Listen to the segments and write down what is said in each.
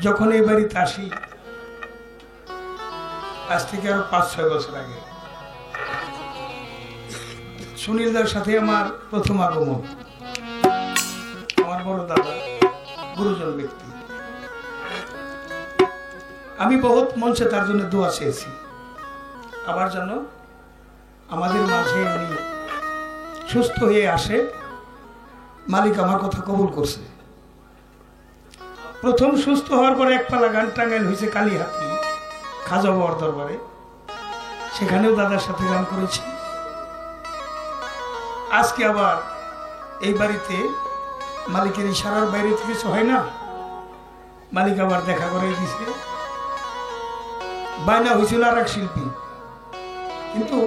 যখন এই বাড়িতে আসি আজ থেকে আরো 5-6 বছর আগে সুনীলদার সাথে আমার প্রথম আগমন। আমার বড় দাদা গুরুজন ব্যক্তি। আমি বহুত মঞ্চে তার জন্য দোয়া চেয়েছি, আবার যেন আমাদের মাঝে উনি সুস্থ হয়ে আসে। মালিক আমার কথা কবুল করছে। প্রথম সুস্থ হওয়ার পরে এক পালা গান টাঙ্গাইল হয়েছে কালীহাতি খাজা বাবার দরবারে, সেখানেও দাদার সাথে গান করেছি। আজকে আবার এই বাড়িতে মালিকের ইশারার বাইরে থেকে কিছু হয় না, মালিক আবার দেখা করে দিছে। বায়না হয়েছিল আর এক শিল্পী, কিন্তু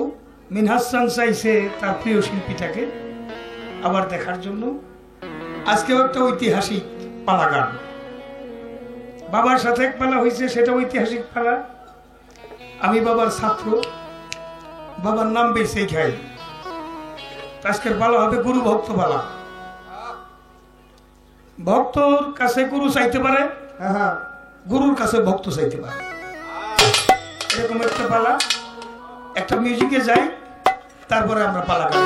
মিনহাসান চাইছে তার প্রিয় শিল্পীটাকে আবার দেখার জন্য। আজকেও একটা ঐতিহাসিক পালা গান, বাবার সাথে এক পালা হয়েছে, সেটা ঐতিহাসিক পালা। আমি বাবার ছাত্র, বাবার নাম বেশি খাই। আজকের পালা হবে গুরু ভক্ত পালা। ভক্তর কাছে গুরু চাইতে পারে, গুরুর কাছে ভক্ত চাইতে পারে, এরকম একটা পালা। একটা মিউজিকে যাই, তারপরে আমরা পালা গাই।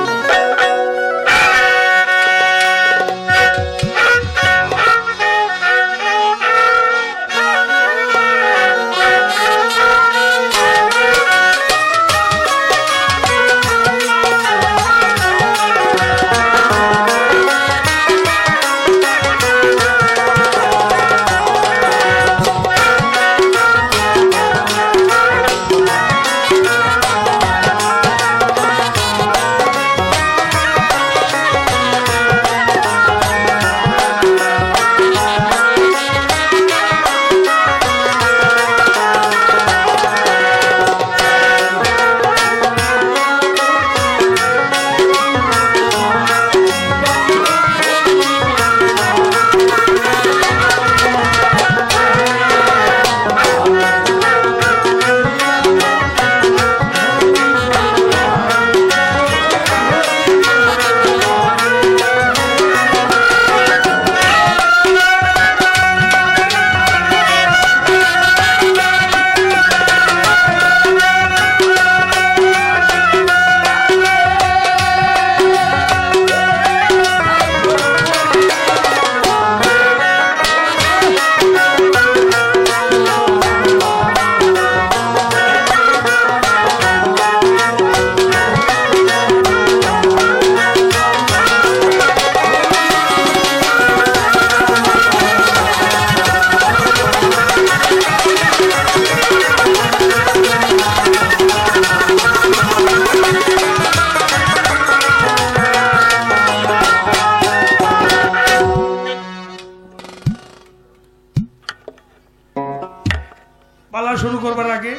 পালা শুরু করবার আগে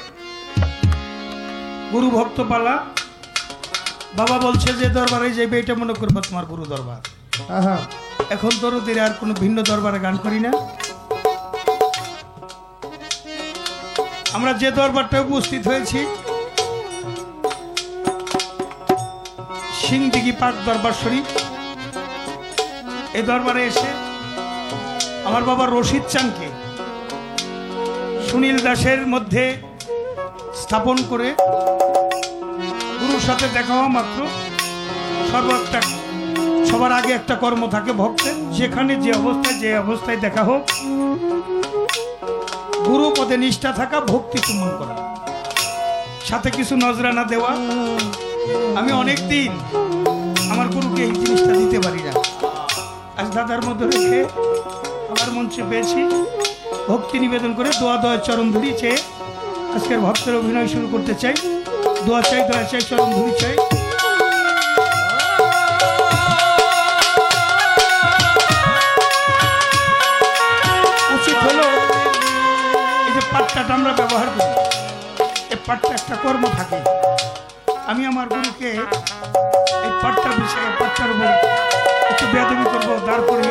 গুরু ভক্ত পালা। বাবা বলছে যে দরবারে যাইবে, এটা মনে করবা তোমার গুরু দরবার। এখন তরুদের আর কোনো ভিন্ন দরবারে গান করি না। আমরা যে দরবারটা উপস্থিত হয়েছি, সিংদিঘি পাক দরবার শরীফ, এই দরবারে এসে আমার বাবা রশিদ চানকে সুনীল দাসের মধ্যে স্থাপন করে গুরুর সাথে দেখা হওয়া মাত্র সবার আগে একটা কর্ম থাকে ভক্তের, যেখানে যে অবস্থায় দেখা হোক গুরু পদে নিষ্ঠা থাকা, ভক্তি চুম্বন করা, সাথে কিছু নজরানা দেওয়া। আমি অনেক দিন আমার গুরুকে এই জিনিসটা দিতে পারি না, আজ দাদার মধ্যে রেখে আমার মঞ্চে পেয়েছি। ভক্তি নিবেদন করে দোয়া চরণ ধুরি চেয়ে আজকের ভক্তের অভিনয় শুরু করতে চাই। দোয়া চাই চরণ ধুরি চাই। উচিত হলো এই যে পাট্টাটা আমরা ব্যবহার করি, এই পাট্টা একটা কর্ম থাকে। আমি আমার গুরুকে এই পাট্টার বিষয়ে, পাট্টার উপরে একটু বেয়াদবি করবো, তারপরে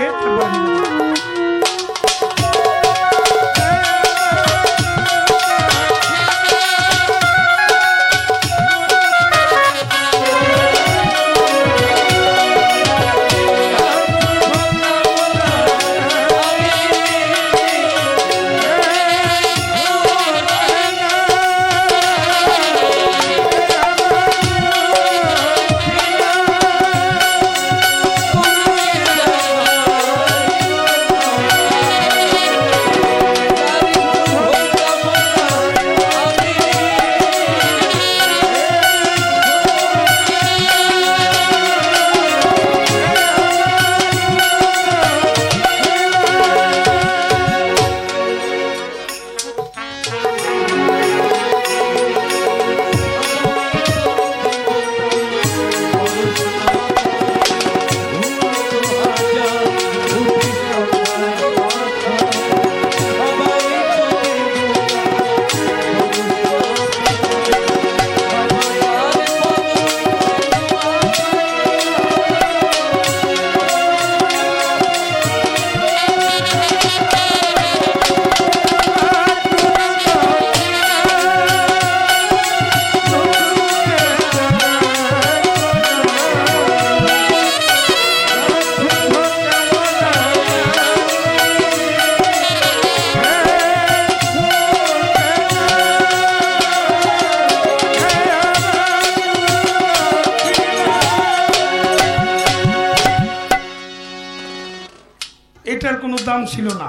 এটার কোনো দাম ছিল না।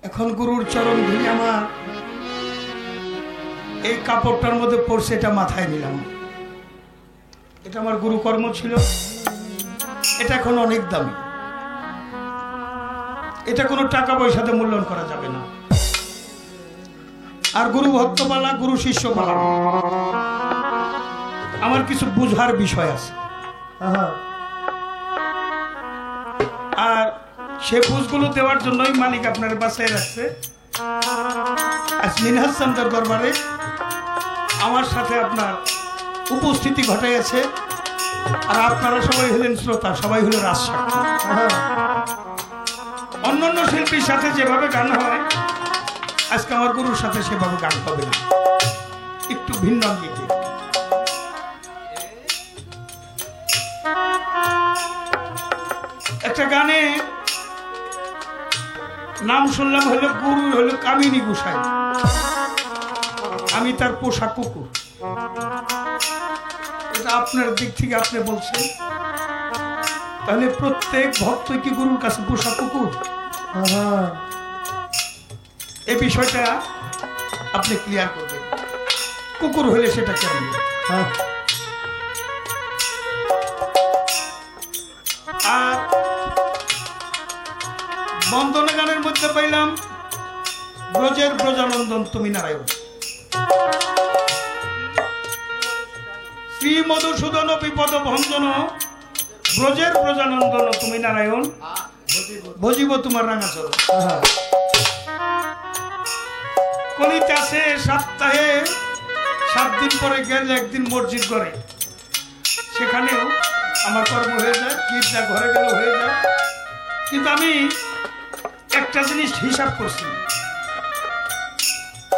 এখন গুরুর চরণ ধুলি আমার এই কাপড়টার মধ্যে পড়ছে, এটা মাথায় নিলাম। এটা আমার গুরু কর্ম ছিল, এটা এখন অনেক দামি। এটা কোনো টাকা পয়সাতে মূল্যায়ন করা যাবে না। আর গুরু ভক্ত পালা, গুরু শিষ্য পালা, আমার কিছু বুঝার বিষয় আছে। আর সে বুঝগুলো দেওয়ার জন্যই মালিক আপনার বাসায় রাখছে। আজ মিনহাজ চান্দার দরবারে আমার সাথে আপনার উপস্থিতি ঘটাইয়াছে। আর আপনারা সবাই হলেন শ্রোতা, সবাই হলো রাজসাক্ষী। অন্যান্য শিল্পীর সাথে যেভাবে গান হয়, আজকে আমার গুরুর সাথে সেভাবে গান হবে না, একটু ভিন্ন অঙ্গিকে। একটা গানে নাম শুনলাম, হলো গুরু হলো কামিনী গোসাই, আমি তার পোষা কুকুর। এটা আপনার দিক থেকে আপনি বলছেন, তাহলে প্রত্যেক ভক্ত কি গুরুর কাছে পোষা কুকুর? এই বিষয়টা আপনি ক্লিয়ার করবেন। কুকুর হলে সেটা কেন? আর বন্দনা গানের মধ্যে পাইলাম ব্রজের ব্রজানন্দন তুমি নারায়ণ, শ্রী মধুসূদন বিপদ ভঞ্জন, ব্রজের ব্রজানন্দন তুমি নারায়ণ, ভজিব তোমার রাঙাচল। কলিতে আছে সপ্তাহে 7 দিন পরে গেলে একদিন মসজিদ করে, সেখানেও আমার কর্ম হয়ে যায়, গির্জা ঘরে গেলে হয়ে যায়। কিন্তু আমি একটা জিনিস হিসাব করছি,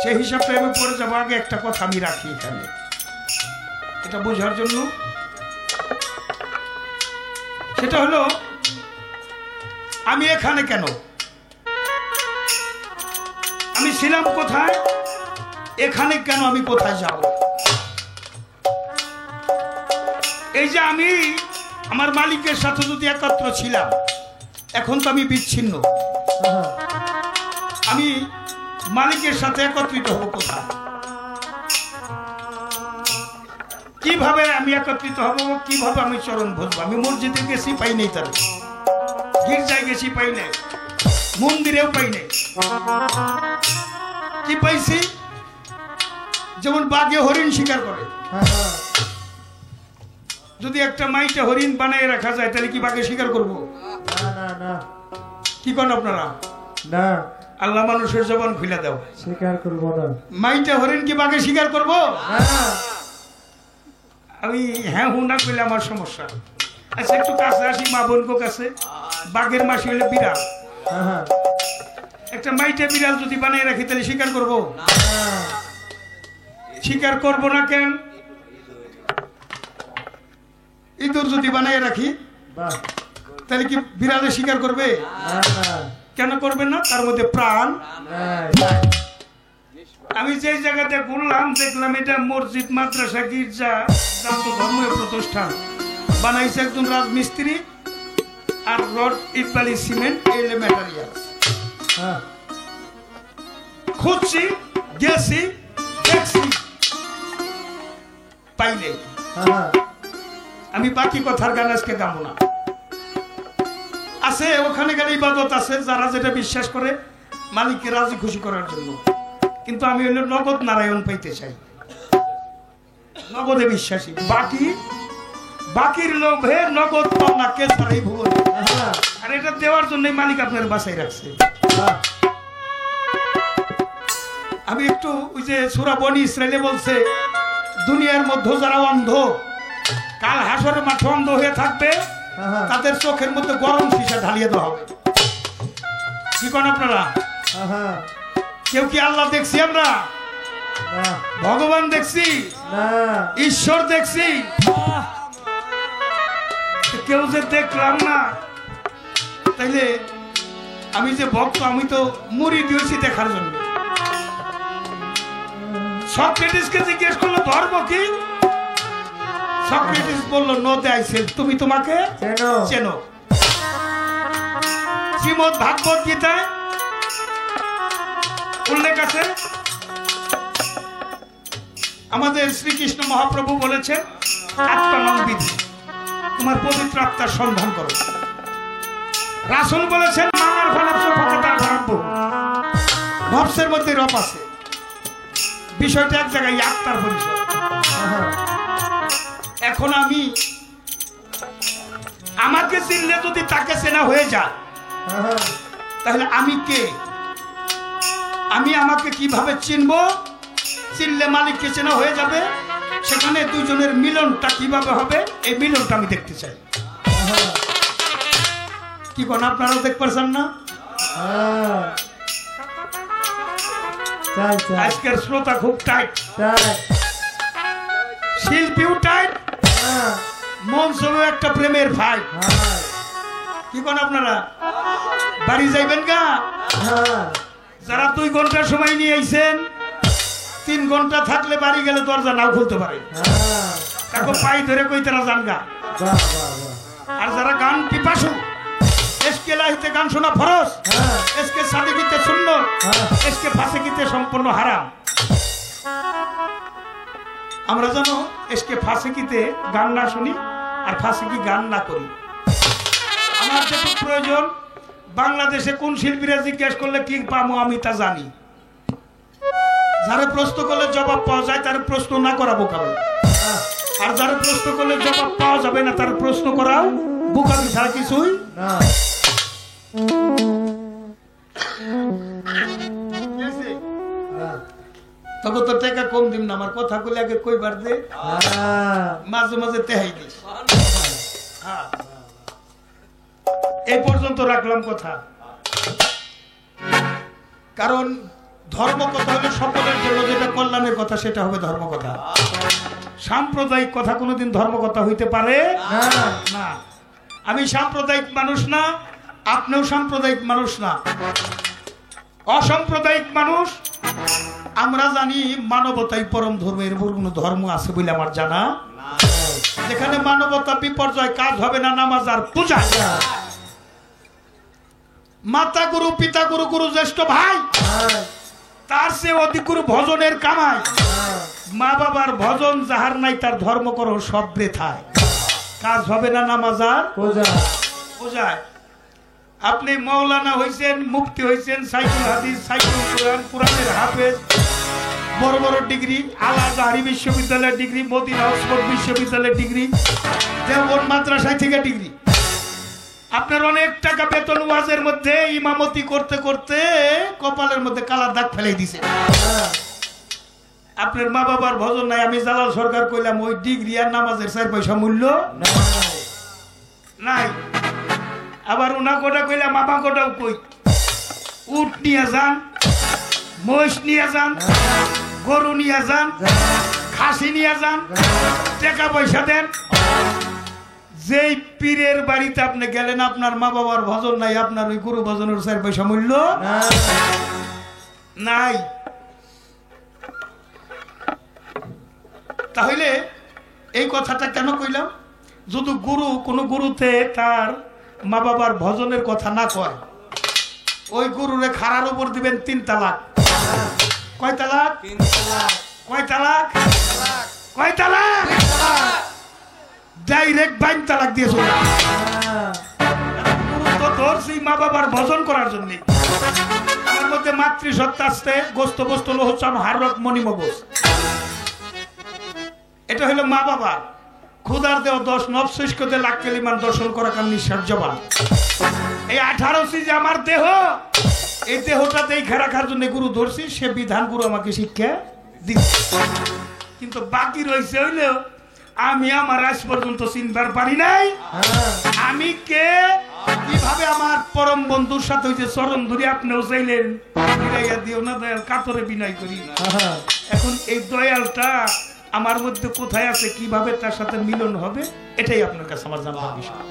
সেই হিসাবটা আমি পরে যাবো। আগে একটা কথা আমি রাখি এখানে, এটা বোঝার জন্য। সেটা হলো, আমি এখানে কেন, আমি ছিলাম কোথায়, এখানে কেন, আমি কোথায় যাব? এই যে আমি আমার মালিকের সাথে যদি একত্র ছিলাম, এখন তো আমি বিচ্ছিন্ন। আমি মালিকের সাথে একত্রিত হব কোথায়? কিভাবে আমি একত্রিত হব? কিভাবে আমি চরণ ভজবো? আমি মসজিদে গেছি, পাই নেই, তার গির্জায় গেছি, পাই নাই, মন্দিরেও পাই নাই। কি পাইছি? যেমন বাঘে হরিণ শিকার করে, যদি একটা মাইটা হরিণ বানায় রাখা যায়, তাহলে কি বাঘে শিকার করবো? কি করেন আপনারা? না, আল্লাহ মানুষের জবান খুলে দাও, শিকার করবো না। মাইটা হরিণ কি বাঘে শিকার করবো? আমি হ্যাঁ হু না করলে আমার সমস্যা। আচ্ছা, একটু কাছে আসি মা বোনকে কাছে। বাঘের মাসি হলে বিড়াল, একটা মাইটা বিড়াল যদি বানিয়ে রাখি, তাহলে শিকার করবো? শিকার করবো না। কেন? ইঁদুর যদি বানিয়ে রাখি, তাহলে কি বিড়ালে শিকার করবে? কেন করবে না? তার মধ্যে প্রাণ। আমি যে জায়গাতে ঘুরলাম, দেখলাম এটা মসজিদ, মাদ্রাসা, গির্জা, জাত ধর্মীয় প্রতিষ্ঠান বানাইছে একজন রাজমিস্ত্রি, আর রড, ইট, বালি, সিমেন্ট, এই ম্যাটেরিয়ালস খুঁজছি, গেছি, দেখছি, পাইলে। আমি বাকি কথার গান আজকে গাবো না। আছে ওখানে গেলে ইবাদত আছে, যারা যেটা বিশ্বাস করে মালিককে রাজি খুশি করার জন্য। কিন্তু আমি হইল নগদ নারায়ণ পাইতে চাই, নগদে বিশ্বাসী। বাকির লোভে নগদ পাওনা কে ছাড়াই ভুল। আর এটা দেওয়ার জন্য মালিক আপনার বাসায় রাখছে। আমি একটু ওই যে সূরা বনী ইসরাইলে বলছে, দুনিয়ার মধ্যে যারা অন্ধ, কাল হাসরের মাঠে অন্ধ হয়ে থাকবে, তাদের চোখের মধ্যে গরম সীসা ঢালিয়ে দেওয়া হবে। কি করেন আপনারা? কেউ কি আল্লাহ দেখছি আমরা? ভগবান দেখছি? ঈশ্বর দেখছি? কেউ যে দেখলাম না, তাইলে আমি যে ভক্ত, আমি তো মুরিদ হয়েছি দেখার জন্য। সক্রেটিসকে জিজ্ঞেস করলো ধর্ম কি? সক্রেটিস বললো, নো দ্য আই সেলফ, তুমি তোমাকে চেনো। শ্রীমদ্ ভাগবত গীতায় উল্লেখ আছে, আমাদের শ্রীকৃষ্ণ মহাপ্রভু বলেছেন আত্মানং বিধি, তোমার পবিত্র আত্মার সন্ধান করো। রাসূল বলেছেন মানার ফলাফল ফকাতার ভারাব্য, নফসের মধ্যে রব আছে, বিষয়টা এক জায়গায় আত্মার পরিচয়। এখন আমি আমাকে চিনলে যদি তাকে চেনা হয়ে যায়, তাহলে আমি কে? আমি আমাকে কিভাবে চিনবো? চিনলে মালিককে চেনা হয়ে যাবে। সেখানে দুইজনের মিলনটা কিভাবে হবে, এই মিলনটা আমি দেখতে চাই। কি কোন আপনারাও দেখতে পারছেন না? আজকের শ্রোতা খুব টাইট, শিল্পীও টাইট, মঞ্চেও একটা প্রেমের ভাই। কি কোন আপনারা বাড়ি যাইবেন গা? যারা 2 ঘন্টা সময় নিয়ে আইছেন, 3 ঘন্টা থাকলে বাড়ি গেলে দরজা নাও খুলতে পারে, তাকে পাই ধরে কই তারা যান গা। আর যারা গান পিপাসু, এসকে লাহিতে গান শোনা ফরজ, এসকে সাদিকিতে সুন্নাত, এসকে ফাসিকিতে সম্পূর্ণ হারাম। আমরা জানো এসকে ফাসিকিতে গান না শুনি আর ফাসিকি গান না করি। আমার যেটুকু প্রয়োজন, বাংলাদেশে কোন শিল্পীরা জিজ্ঞেস করলে কি পাবো আমি তা জানি। যারা প্রশ্ন করলে জবাব পাওয়া যায় তার প্রশ্ন না করাবো কারণ, আর যারা প্রশ্ন করলে জবাব পাওয়া যাবে না তার প্রশ্ন করাও বোকামি ছাড়া কিছুই না। তখন তো টাকা কম দিম না, আমার কথা কইলে আগে কইবার দে, মাঝে মাঝে তেহাই দিস। এই পর্যন্ত রাখলাম কথা, কারণ ধর্ম কথা হলে সকলের জন্য যেটা কল্যাণের কথা সেটা হবে ধর্ম কথা। সাম্প্রদায়িক কথা কোনোদিন ধর্ম কথা হইতে পারে না। আমি সাম্প্রদায়িক মানুষ না, আপনিও সাম্প্রদায়িক মানুষ না, অসাম্প্রদায়িক মানুষ। আমরা জানি মানবতাই পরম ধর্ম, এর কোনো ধর্ম আছে বলে আমার জানা। যেখানে মানবতা বিপর্যয়, কাজ হবে না নামাজ আর পূজা। মাতা গুরু, পিতা গুরু, গুরু জ্যেষ্ঠ ভাই, তার চেয়ে অধিক গুরু ভজনের কামাই। মা বাবার ভজন যাহার নাই তার ধর্ম করো সব বৃথায়, কাজ হবে না নামাজ আর পূজায়। আপনি মৌলানা হইছেন, মুফতি হইছেন, সাইকুল হাদিস, সাইকুল কুরআন, কুরআনের হাফেজ, বড় বড় ডিগ্রি, আল আজহারি বিশ্ববিদ্যালয়ের ডিগ্রি, মদিনা অক্সফোর্ড বিশ্ববিদ্যালয়ের ডিগ্রি, দেওবন্দ মাদ্রাসায় থেকে ডিগ্রি। আপনার অনেক টাকা বেতন, ওয়াজের মধ্যে ইমামতি করতে করতে কপালের মধ্যে কালার দাগ ফেলে দিছে। আপনার মা বাবার ভজন নাই। আমি জালাল সরকার কইলাম ওই ডিগ্রি আর নামাজের 4 পয়সা মূল্য নাই। আবার উনা কোটা কইলাম মামা কোটাও কই, উট নিয়ে যান, মহিষ নিয়ে যান, গরু নিয়ে যান, খাসি নিয়ে যান, টাকা পয়সা দেন। যেই পীরের বাড়িতে আপনি গেলেন আপনার মা বাবার ভজন নাই, আপনার ওই গুরু ভজনের 4 পয়সা মূল্য নাই। তাহলে এই কথাটা কেন কইলাম? যদি গুরু কোন গুরুতে তার মা বাবার ভজনের কথা না কয়, ওই গুরুরে খাড়ার উপর দিবেন 3 তালাক। কয় তালাক? 3 তালাক। কয় তালাক? কয় তালাক? ডাইরেক্ট 22 তালাক দিয়ে চলে। গুরু তো ধরছি মা বাবার ভজন করার জন্য। আমার মধ্যে মাতৃসত্তা আসতে গোস্ত গোস্ত লোহচাম হারক মণিমগজ, এটা হলো মা বাবা। খুদার দেহ 10 নবশিষ্কতে লাখ কেলিমান দর্শন করা কাম নিঃশ্বাস জবান। এই 18 সিজ আমার দেহ, এই দেহটা দেখে রাখার জন্য গুরু ধরছি, সে বিধান গুরু আমাকে শিক্ষা দিচ্ছে। কিন্তু বাকি রয়েছে হইলো আমি আমার আজ পর্যন্ত চিনবার পারি নাই আমি কে, কিভাবে আমার পরম বন্ধুর সাথে হইছে চরণ ধরে আপনিও চাইলেন ফিরাইয়া দিও না দয়াল, কাতরে বিনয় করি। এখন এই দয়ালটা আমার মধ্যে কোথায় আছে, কিভাবে তার সাথে মিলন হবে, এটাই আপনার কাছে আমার জানার বিষয়।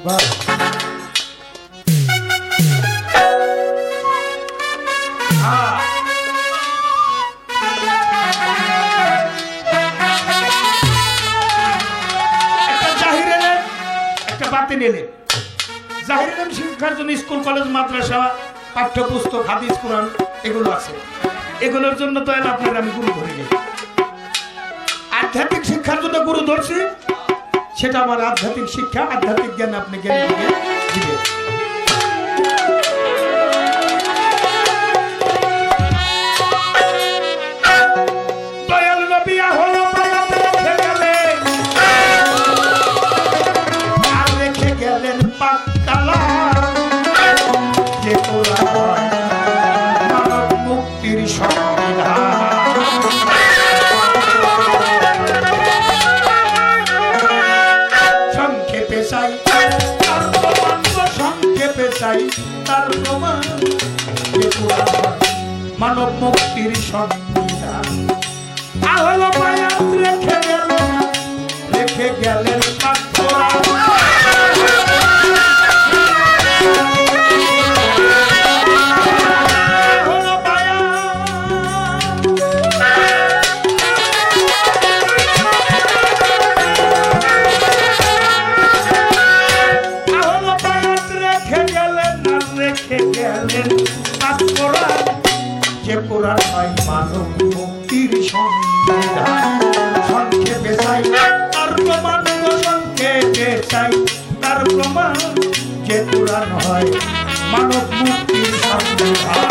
একটা জাহির এলেন, একটা বাতিন এলেন। জাহির ইলম শিক্ষার জন্য স্কুল কলেজ মাদ্রাসা পাঠ্যপুস্তক হাদিস কোরআন এগুলো আছে, এগুলোর জন্য তো আপনার আমি গুরু ধরি নেই। আধ্যাত্মিক শিক্ষার জন্য গুরু ধরছি, সেটা আমার আধ্যাত্মিক শিক্ষা, আধ্যাত্মিক জ্ঞান আপনি জ্ঞান দিবে। দয়াল নবী হলো মায়াতে রেখে গেলেন, আর রেখে গেলেন পাক কালাম, যে কোরআন মানব মুক্তির সংবিধান। সংক্ষেপে চাই তার প্রমাণ, সংক্ষেপে চাই তার প্রমাণ, যে কোরআন মানব মুক্তির সংবিধান। আহলো বায়াত রেখে গেলেন পাক কোরআন, যে কোরআন হয় মানব মুক্তির সংবিধান। সংক্ষেপে চাই তার প্রমাণ, সংক্ষেপে চাই তার প্রমাণ, যে কোরআন হয় মানব মুক্তির সংবিধান।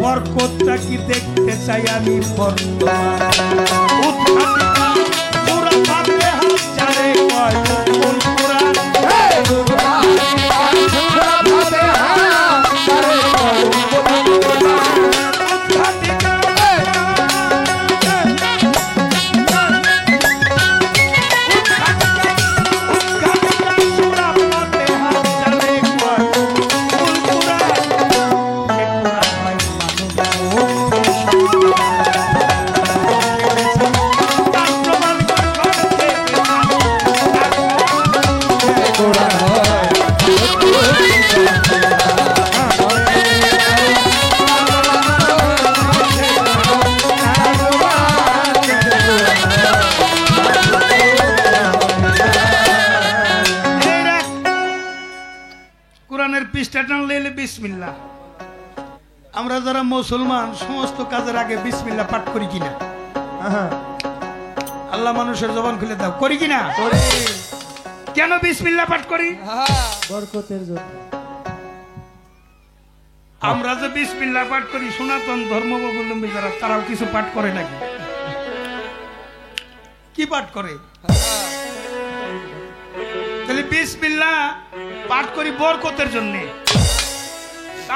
বরকতটা কি দেখতে চাই আমি বর্তমান, উদ্ঘাটিকা সূরা ফাতিহা জানে কয় কোন কোরআন, উদ্ঘাটিকা সূরা ফাতিহা জানে কয় কোন কোরআন, উদ্ঘাটিকা বিসমিল্লাহ। আমরা যারা মুসলমান সমস্ত কাজের আগে বিসমিল্লাহ পাঠ করি কিনা? আল্লাহ মানুষের জবান খুলে দাও, করি কিনা? কেন বিসমিল্লাহ পাঠ করি? বরকতের জন্য। আমরা যে বিসমিল্লাহ পাঠ করি, সনাতন ধর্মাবলম্বী যারা, তারাও কিছু পাঠ করে নাকি? কি পাঠ করে? তাহলে বিসমিল্লাহ পাঠ করি বরকতের জন্য।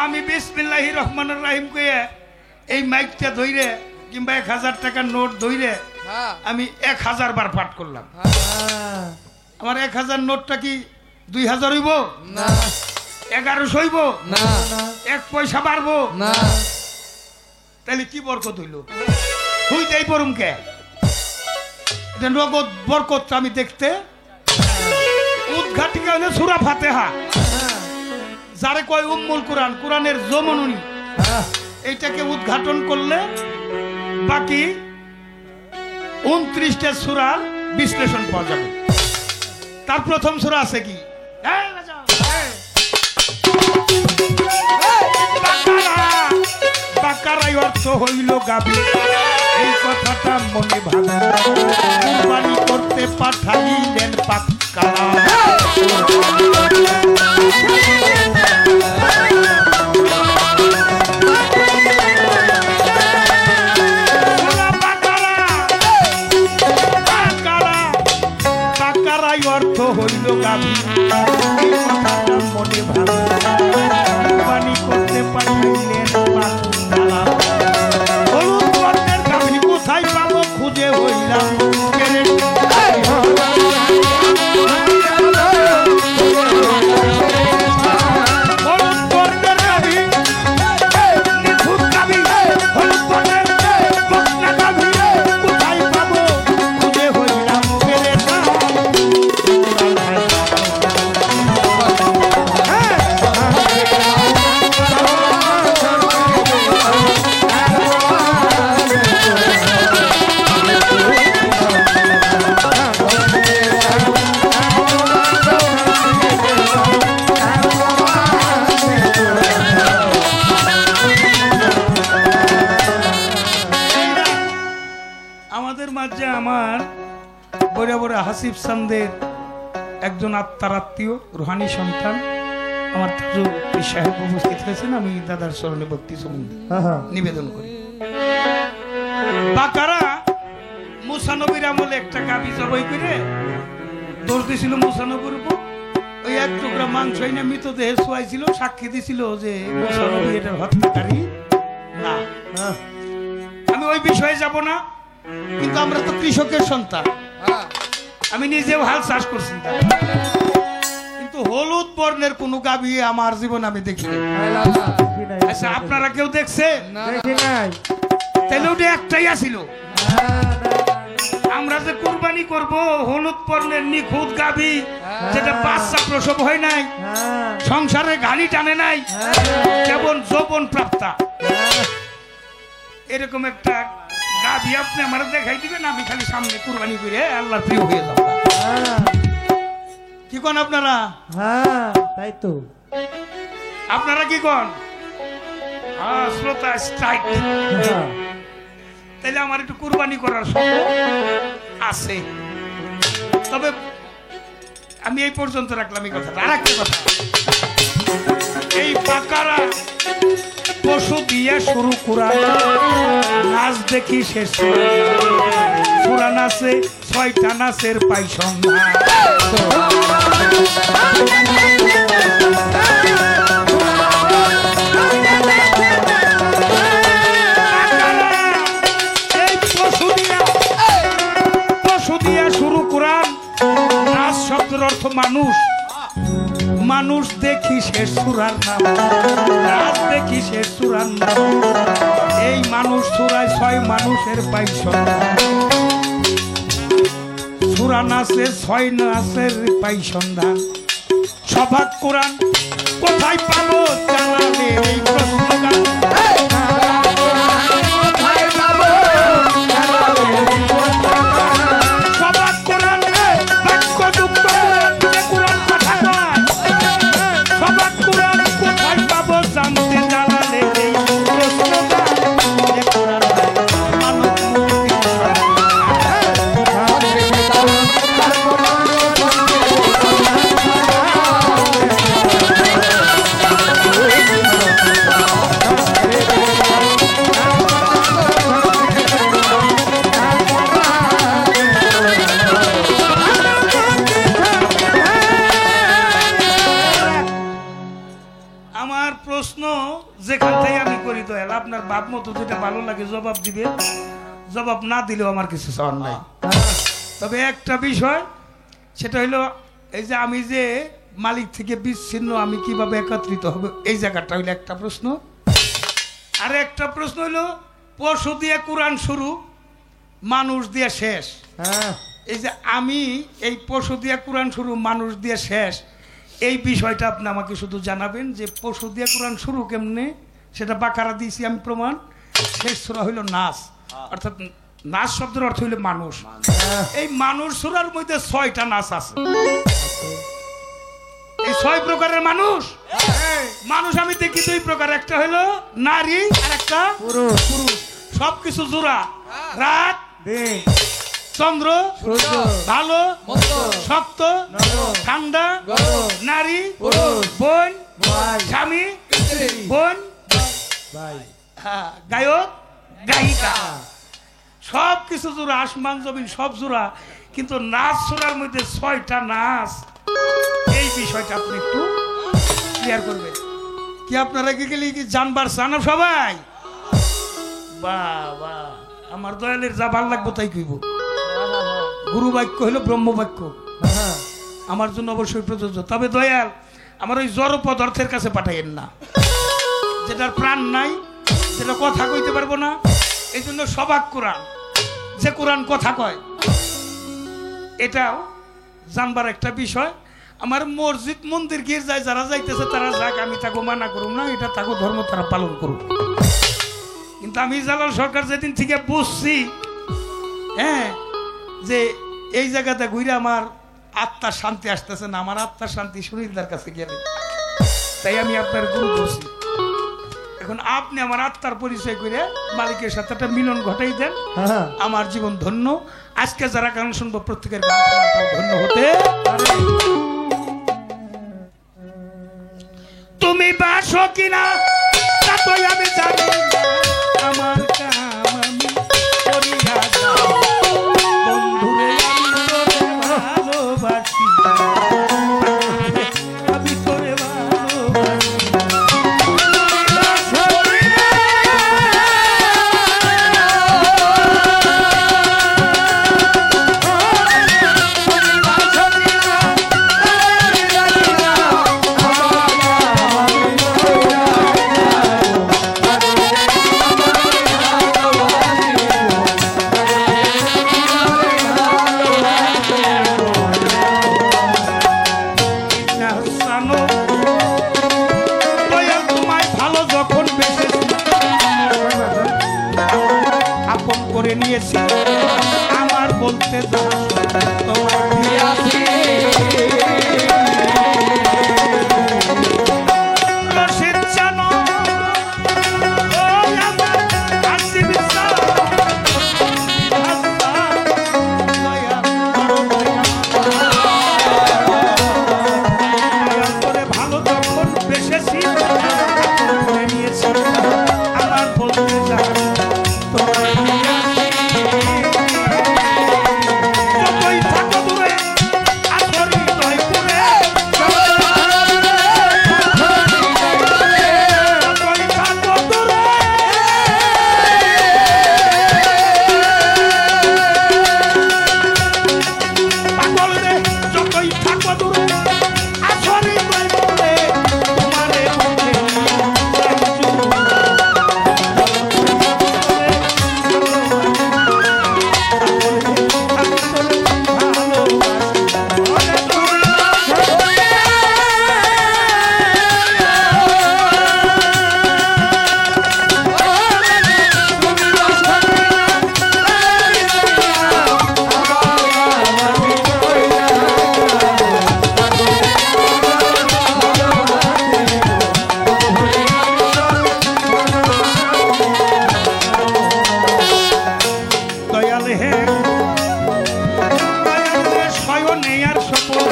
আমি বিসমিল্লাহির রহমানির রহিম কইয়া এই মাইকটা ধইরে কিংবা 1000 টাকার নোট ধইরে আমি 1000 বার পাঠ করলাম। আমার 1000 নোটটা কি 2000 হইব? না। 1100 হইব? না। 1 পয়সা বাড়বো? না। তাহলে কি বরকত হইল? হুই দেই পরম কে? এটা নগদ বরকত আমি দেখতে। উদ্ঘাটিকা হলো সূরা ফাতিহা, যারে কয় উম্মুল কোরআন, কোরআনের জমননী। এইটাকে উদ্ঘাটন করলে বাকি 29টা সূরার বিশ্লেষণ পাওয়া যাবে। তার প্রথম সূরা আছে কি? অর্থ হইল গাভী এই কথাটা মনে ভাবে কুরবানি করতে পাঠাইলেন পাক্কারা অর্থ হইল গাভী এই কথাটা মনে ভাবে কুরবানি করতে পাঠাইলেন পাক্কারা হলুদ বর্ণের গাভী কোথায় পাবো খুঁজে হইলাম হাসিব চান্দের একজন আত্মার আত্মীয় রুহানি সন্তান আমার তাজুল সাহেব উপস্থিত হয়েছেন আমি দাদার স্মরণে ভক্তি সম্বন্ধে নিবেদন করি বাকারা মুসা নবীর আমলে একটা গাভী জবাই করে দোষ দিছিল মুসা নবীর উপর ওই এক টুকরা মাংস এনে মৃতদেহে শোয়াইছিল সাক্ষী দিছিল যে মুসা নবী এটার হত্যাকারী না আমি ওই বিষয়ে যাব না কিন্তু আমরা তো কৃষকের সন্তান আমি নিজেও হাল চাষ করছি কিন্তু হলুদ বর্ণের কোন গাভী আমার জীবন আমি দেখি আচ্ছা আপনারা কেউ দেখছেন তাহলে ওটা একটাই আসিল আমরা যে কুরবানি করব হলুদ বর্ণের নিখুঁত গাভী যেটা বাচ্চা প্রসব হয় নাই সংসারে গালি টানে নাই কেবল যৌবন প্রাপ্তা এরকম একটা গাভী আপনি আমার দেখাই দিবেন আমি খালি সামনে কুরবানি করে আল্লাহর প্রিয় হয়ে যাব কি কোন আপনারা তাই তো আপনারা কি কোন শ্রোতা স্ট্রাইক তাইলে আমার একটু কুরবানি করার শখ আছে তবে আমি এই পর্যন্ত রাখলাম এই কথাটা আর একটা কথা এই বাকারা পশু দিয়ে শুরু করা নাচ দেখি শেষ পুরা নাচে 6টা নাচের পাই সন্ধ্যা এই পশু দিয়া শুরু করা নাচ শব্দের অর্থ মানুষ মানুষ দেখি শেষ সুরার নাম রাত দেখি শেষ সুরার নাম এই মানুষ সুরায় 6 মানুষের পাইছন সুরা নাচে 6 নাচের পাই সন্ধান সভাগ কোরআন কোথায় পাবো জানালে এই প্রশ্ন সভাগ কোরআন বাক্য যুক্ত কোরআন কথা সভাগ কোরআন কোথায় পাবো জানতে জানালে এই প্রশ্নটা কোরআন যেখান থেকে আমি করি তো আপনার বাপ মতো যেটা ভালো লাগে জবাব দিবে জবাব না দিলেও আমার কিছু চাওয়ার নাই তবে একটা বিষয় সেটা হইলো এই যে আমি যে মালিক থেকে বিচ্ছিন্ন আমি কিভাবে একত্রিত হব এই জায়গাটা হইলো একটা প্রশ্ন আর একটা প্রশ্ন হইলো পশু দিয়ে কোরআন শুরু মানুষ দিয়ে শেষ এই যে আমি এই পশু দিয়ে কোরআন শুরু মানুষ দিয়ে শেষ এই বিষয়টা আপনি আমাকে শুধু জানাবেন যে পশু দিয়ে কোরআন শুরু কেমনে সেটা বাকারা দিয়েছি আমি প্রমাণ শেষ সূরা হইল নাস অর্থাৎ নাস শব্দের অর্থ হইল মানুষ এই মানুষ সূরার মধ্যে 6টা নাস আছে এই 6 প্রকারের মানুষ মানুষ আমি দেখি দুই প্রকার, একটা হলো নারী আর একটা পুরুষ পুরুষ। সবকিছু জোড়া, রাত দিন চন্দ্র সূর্য ভালো মন্দ শক্ত নরম ঠান্ডা গরম নারী পুরুষ বোন ভাই স্বামী স্ত্রী বোন ভাই গায়ক গায়িকা সব কিছু জোড়া, আসমান জমিন সব জোড়া, কিন্তু নাচ জোড়ার মধ্যে 6টা নাচ। এই বিষয়টা আপনি একটু ক্লিয়ার করবেন কি? আপনারা কি গেলে কি জানবার চান সবাই? বাহ বাহ, আমার দয়ালের যা ভাল লাগবো তাই কইব। গুরু বাক্য হলো ব্রহ্ম বাক্য, হ্যাঁ আমার জন্য অবশ্যই প্রযোজ্য। তবে দয়াল আমার ওই জড় পদার্থের কাছে পাঠাইয়েন না, যেটার প্রাণ নাই, যেটা কথা কইতে পারবো না। এই জন্য সবাক কোরআন, যে কোরআন কথা কয়, এটাও জানবার একটা বিষয়। আমার মসজিদ মন্দির গির্জায় যারা যাইতেছে তারা যাক, আমি তাকে মানা করুম না, এটা তাকে ধর্ম তারা পালন করুক। কিন্তু আমি জালাল সরকার যেদিন থেকে বুঝছি, হ্যাঁ, যে এই জায়গাতে ঘুরে আমার আত্মার শান্তি আসতেছে না, আমার আত্মার শান্তি শরীরদার কাছে গেলে, তাই আমি আপনার গুরু করছি। এখন আপনি আমার আত্মার পরিচয় করে মালিকের সাথে একটা মিলন ঘটাই দেন, হ্যাঁ আমার জীবন ধন্য। আজকে যারা গান শুনবো প্রত্যেকের গান শোনাটাও ধন্য হতে পারে। তুমি বাসো কিনা তা তো আমি জানি না, আমার কাম আমি করিয়া যাই। বন্ধুরে আমি তোরে ভালোবাসি, আমি তোরে ভালোবাসি। তুমি বাসো কিনা, না জানো দয়াল তোমায় ভালো যখন বেসেছি, আপন করে নিয়েছি, আমার বলতে যাও তোমার দিয়াছি রশিদ জানো, ও আমার আসিফ জানো, হাসা দয়াল বড় দয়াল করে ভালো যখন বেসেছি, আপন করে নিয়েছি, আমার বলতে যাও তোমার যতই থাকো দূরে আসর হৃদয় করে, যতই থাকো দূরে পাগল রে, যতই থাকো দূরে আসর হৃদয় করে, তোমারে বলতে দয়াল হে, দয়াল হে, শয়নে আর স্বপন,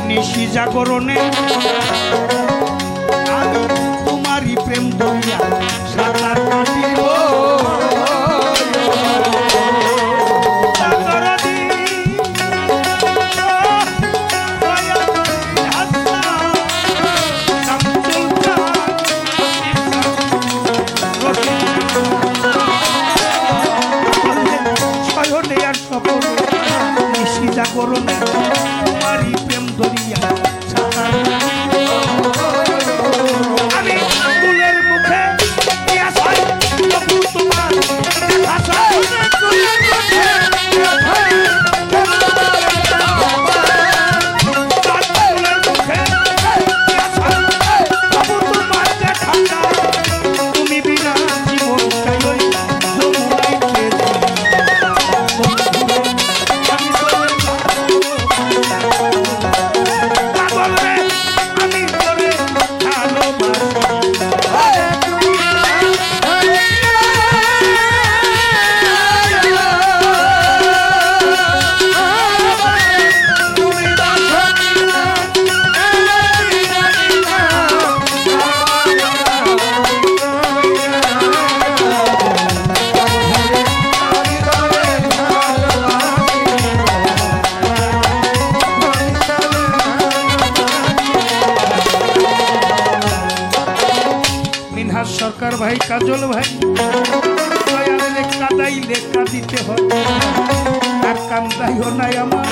নিশি জাগরণে আমি তোমারই প্রেম দরিয়া সাঁতার কাটিব। সাগরদি, দয়াল হাসনা, শামসুল চাঁদ, শয়নে আর স্বপন, নিশি জাগরণে তোমারই প্রেম দরিয়া সাঁতার কাটিব। আমি ফুলের মুখে সরকার ভাই, কাজল ভাই, দয়ালে কাদাইলে কাঁদিতে হয়, আর কান্দাইও নাই আমার,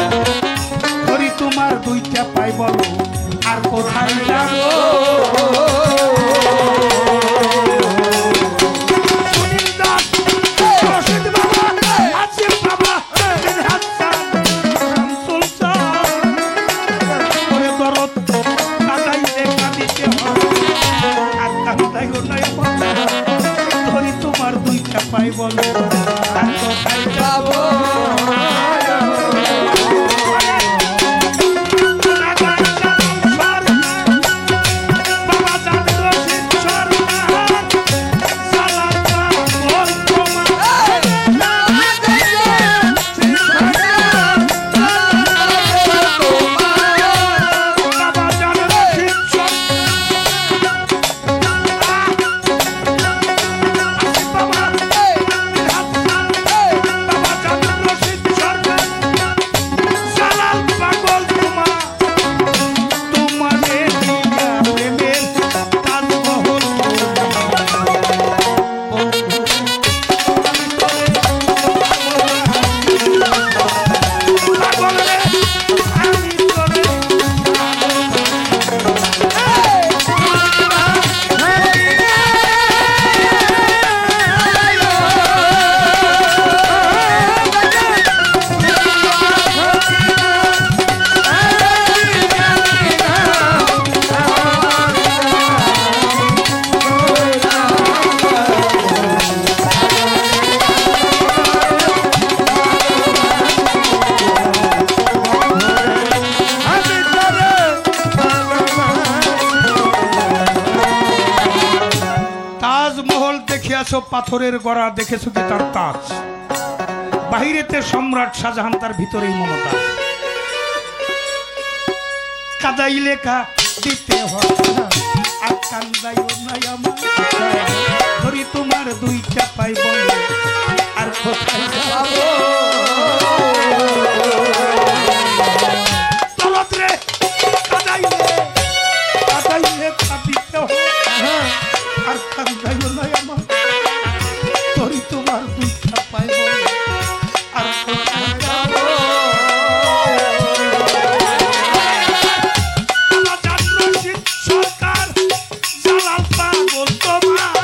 ধরি তোমার দুইটা পাই বলো আর কোথায় যাবো। পাই বলো আর কোথায় যাবো। পাথরের গড়া দেখেছো কি তার তাজ, বাহিরেতে সম্রাট শাহজাহান, তার ভিতরেই মমতা। কাদাইলে কাঁদিতে হয় আর কান্দাইও নাই আমার, ধরি তোমার দুইটা পাই বলো আর কোথায় যাবো। তলতরে কাদাইলে কাদাইলে কাঁদিতে হয় আর কান্দাইও নাই আমার, ধরি তোমার দুইটা পাই বলো আর কোথায় যাবো। সরকার জালাল পাগল তোমার,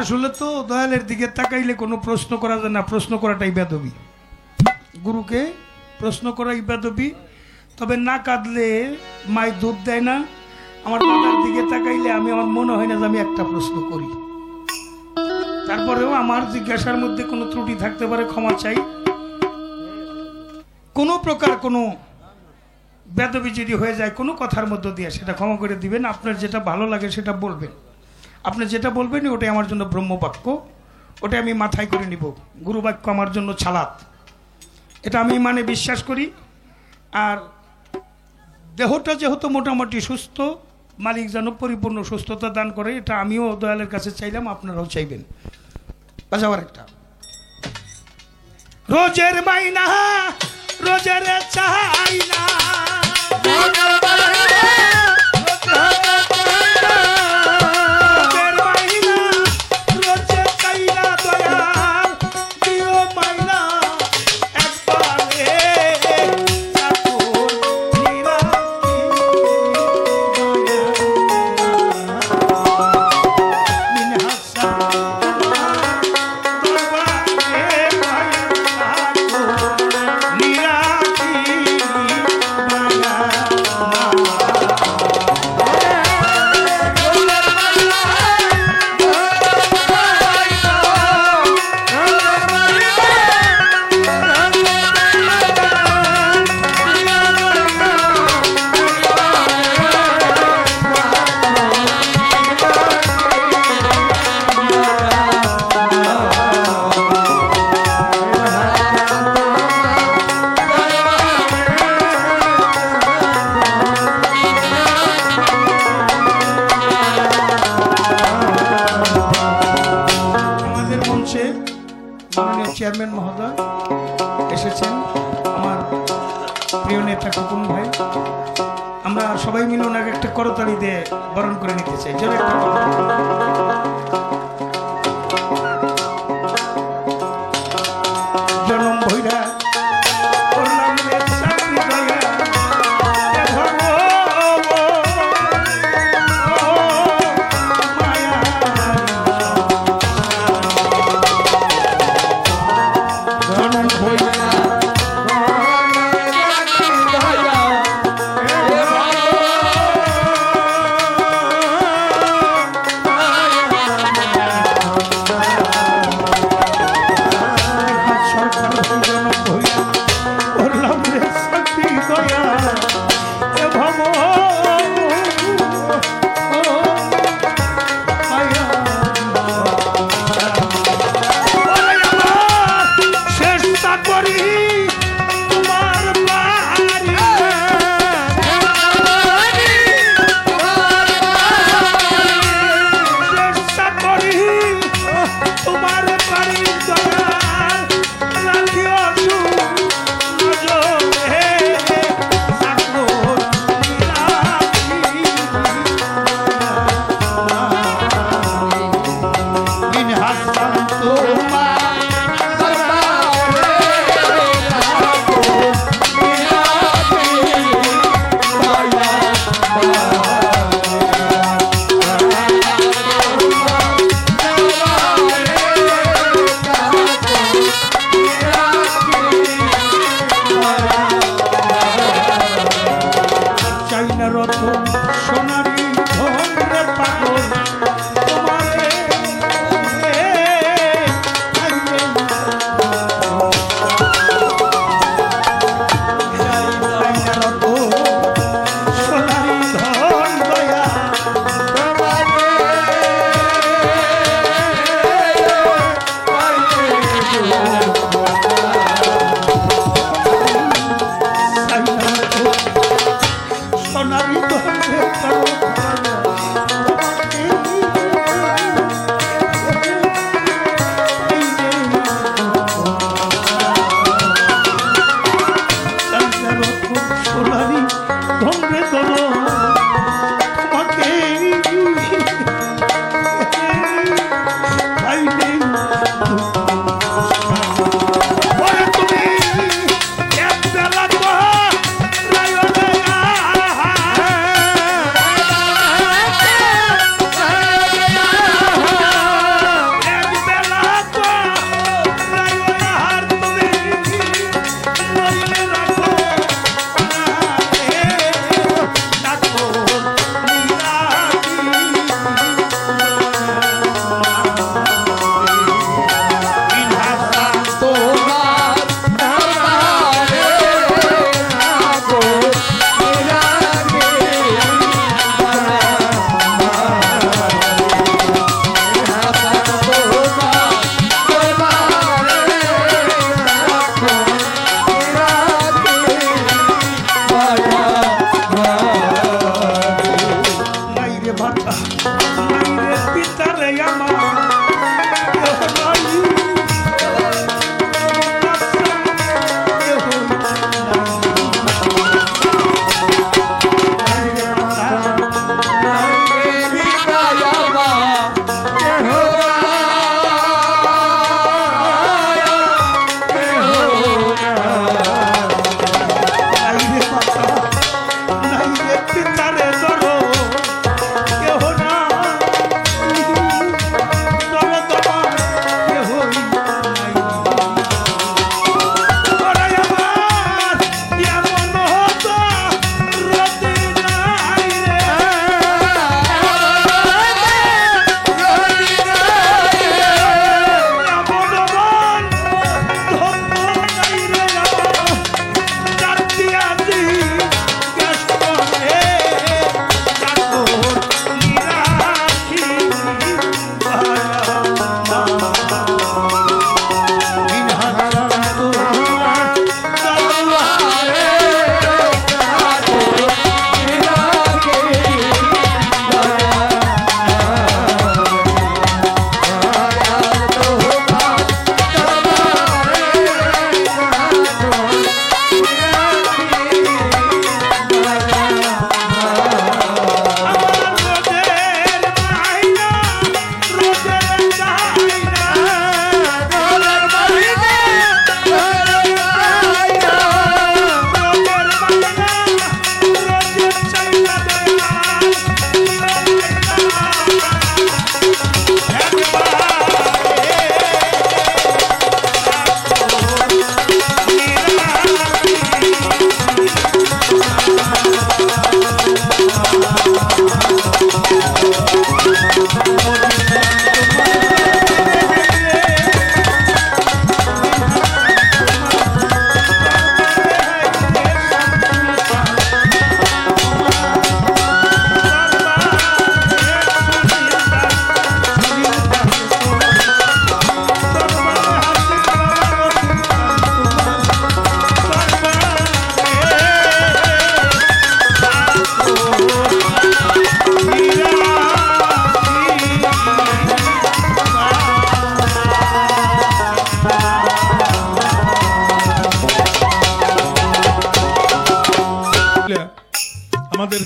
আসলে তো দয়ালের দিকে তাকাইলে কোনো প্রশ্ন করা যায় না, প্রশ্ন করাটাই বেদবি, গুরুকে প্রশ্ন করাই বেদবি। তবে না কাঁদলে মায় দুধ দেয় না। আমার দাদার দিকে তাকাইলে আমার মনে হয় না যে আমি একটা প্রশ্ন করি, তারপরেও আমার জিজ্ঞাসার মধ্যে কোনো ত্রুটি থাকতে পারে, ক্ষমা চাই। কোনো প্রকার কোনো বেদবি যদি হয়ে যায় কোনো কথার মধ্য দিয়ে, সেটা ক্ষমা করে দিবেন। আপনার যেটা ভালো লাগে সেটা বলবেন, আপনি যেটা বলবেন ওটাই আমার জন্য ব্রহ্মবাক্য, ওটা আমি মাথায় করে নিব। গুরুবাক্য আমার জন্য ছালাত, এটা আমি মানে বিশ্বাস করি। আর দেহটা যেহেতু মোটামুটি সুস্থ, মালিক যেন পরিপূর্ণ সুস্থতা দান করে, এটা আমিও দয়ালের কাছে চাইলাম, আপনারাও চাইবেন। বাজাবার একটা রোজের মাইনা রোজের চাই না, চেয়ারম্যান মহোদয় এসেছেন, আমার প্রিয় নেতা খোকন ভাই। আমরা সবাই মিলে ওনাকে একটা করতালি দিয়ে বরণ করে নিতে চাই। জোরে একটা করতালি। জনম ভৈরা করলাম রে চাকরি দয়া, এ ভগবান, ও মায়া। জনম ভৈরা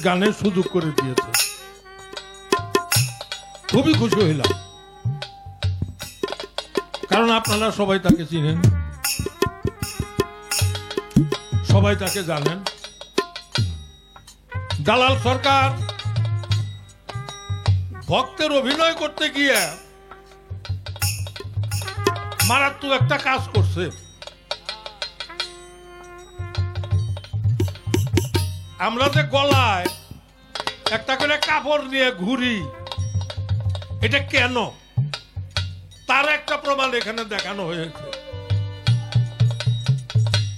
গানের সুযোগ করে দিয়েছে। খুবই খুশি হইলাম, কারণ আপনারা সবাই তাকে চিনেন, সবাই তাকে জানেন। দালাল সরকার ভক্তের অভিনয় করতে গিয়ে মারাত্মক একটা কাজ করছে। আমরা যে গলায় একটা করে কাপড় নিয়ে ঘুরি, এটা কেন, তার একটা প্রমাণ এখানে দেখানো হয়েছে।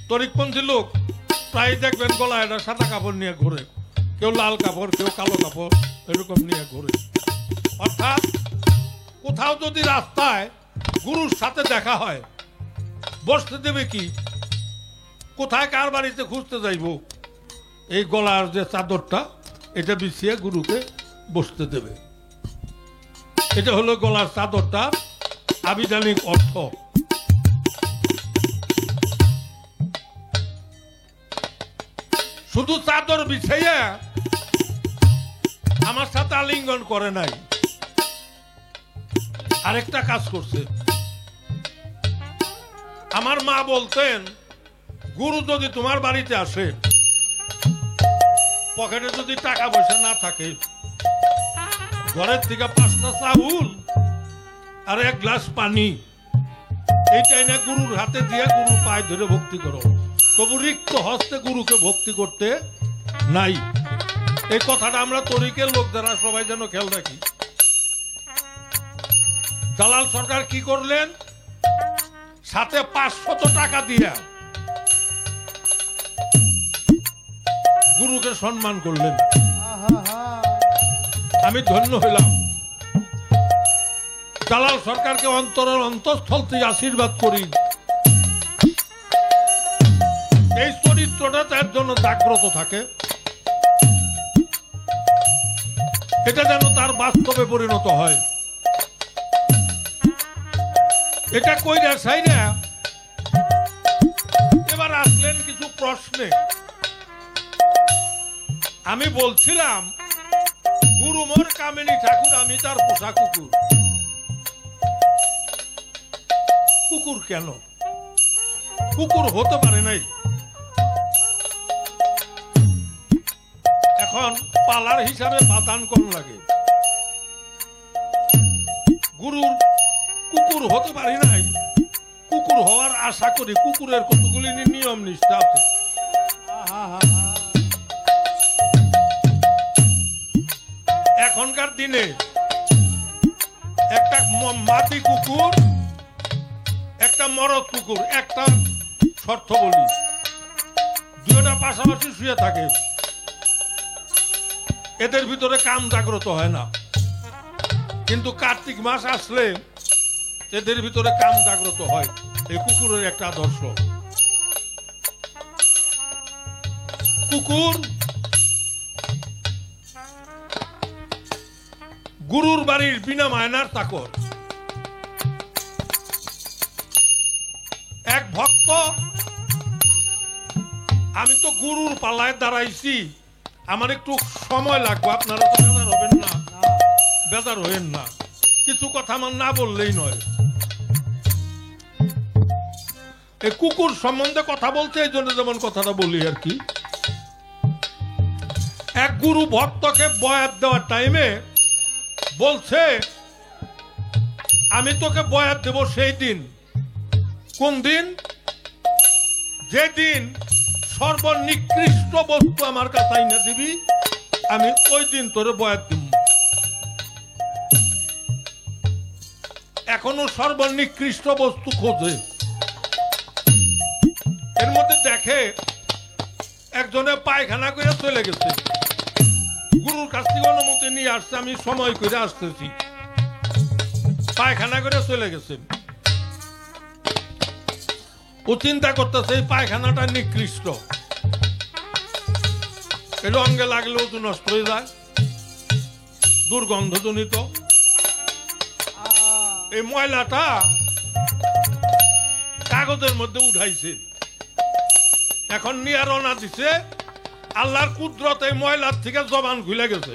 তরিকপন্থী লোক প্রায় দেখবেন গলায় একটা সাদা কাপড় নিয়ে ঘুরে, কেউ লাল কাপড়, কেউ কালো কাপড়, এরকম নিয়ে ঘুরে। অর্থাৎ কোথাও যদি রাস্তায় গুরুর সাথে দেখা হয়, বসতে দেবে কি, কোথায় কার বাড়িতে খুঁজতে যাইব, এই গলার যে চাদরটা এটা বিছিয়ে গুরুকে বসতে দেবে। এটা হলো গলার চাদরটা আবিধানিক অর্থ। শুধু চাদর বিছাইয়া আমার সাথে আলিঙ্গন করে নাই, আরেকটা কাজ করছে। আমার মা বলতেন, গুরু যদি তোমার বাড়িতে আসে, পকেটে যদি টাকা পয়সা না থাকে, ঘরের থেকে 5টা চাউল আর 1 গ্লাস পানি এইটাই না গুরুর হাতে দিয়ে গুরুর পায়ে ধরে ভক্তি করো। তবু রিক্ত হস্তে গুরুকে ভক্তি করতে নাই। এই কথাটা আমরা তরিকের লোক যারা সবাই যেন খেয়াল রাখি। দালাল সরকার কি করলেন, সাথে 500 টাকা দিয়া গুরুকে সম্মান করলেন। আমি ধন্য হইলাম। দালাল সরকারকে অন্তরের অন্তঃস্থল থেকে আশীর্বাদ করি, এই চরিত্রটা তার জন্য জাগ্রত থাকে, এটা যেন তার বাস্তবে পরিণত হয়। এটা কইরা সাইরা এবার আসলেন কিছু প্রশ্নে। আমি বলছিলাম, গুরু মোর কামিনী ঠাকুর, আমি তার পোষা কুকুর। কুকুর কেন? কুকুর হতে পারে নাই। এখন পালার হিসাবে বাতান কম লাগে। গুরুর কুকুর হতে পারি নাই, কুকুর হওয়ার আশা করি। কুকুরের কতগুলি নিয়ম নিষ্ঠা আছে। এখনকার দিনে একটা মাটি কুকুর, একটা মরদ কুকুর, একটা শর্ত বলি, দুইটা পাশাপাশি শুয়ে থাকে, এদের ভিতরে কাম জাগ্রত হয় না। কিন্তু কার্তিক মাস আসলে এদের ভিতরে কাম জাগ্রত হয়। এই কুকুরের একটা আদর্শ। কুকুর গুরুর বাড়ির বিনা মায়নার চাকর। এক ভক্ত, আমি তো গুরুর পাল্লায় দাঁড়াইছি, আমার একটু সময় লাগবে, আপনারা তো বেজার হবেন না, বেজার হবেন না, কিছু কথা আমার না বললেই নয়। এই কুকুর সম্বন্ধে কথা বলতে এই জন্য যেমন কথাটা বলি আর কি। এক গুরু ভক্তকে বয়াত দেওয়ার টাইমে বলছে, আমি তোকে বয়াত দেব সেই দিন। কোন দিন? যেদিন সর্বনিকৃষ্ট বস্তু আমার কাছে আইনা দিবি, আমি ওই দিন তোরে বয়াত দিব। এখনো সর্বনিকৃষ্ট বস্তু খোঁজে। এর মধ্যে দেখে একজনে পায়খানা করে চলে গেছে, গুরুর কাছ থেকে অনুমতি নিয়ে আসছে, আমি সময় করে আসতেছি, পায়খানা করে চলে গেছে। ও চিন্তা করতেছে এই পায়খানাটা নিকৃষ্ট, এটা অঙ্গে লাগলেও তো নষ্ট হয়ে যায়, দুর্গন্ধজনিত। এই ময়লাটা কাগজের মধ্যে উঠাইছে, এখন নিয়ে রওনা দিছে আল্লাহর কুদরত এই ময়লার থেকে জবান খুলে গেছে।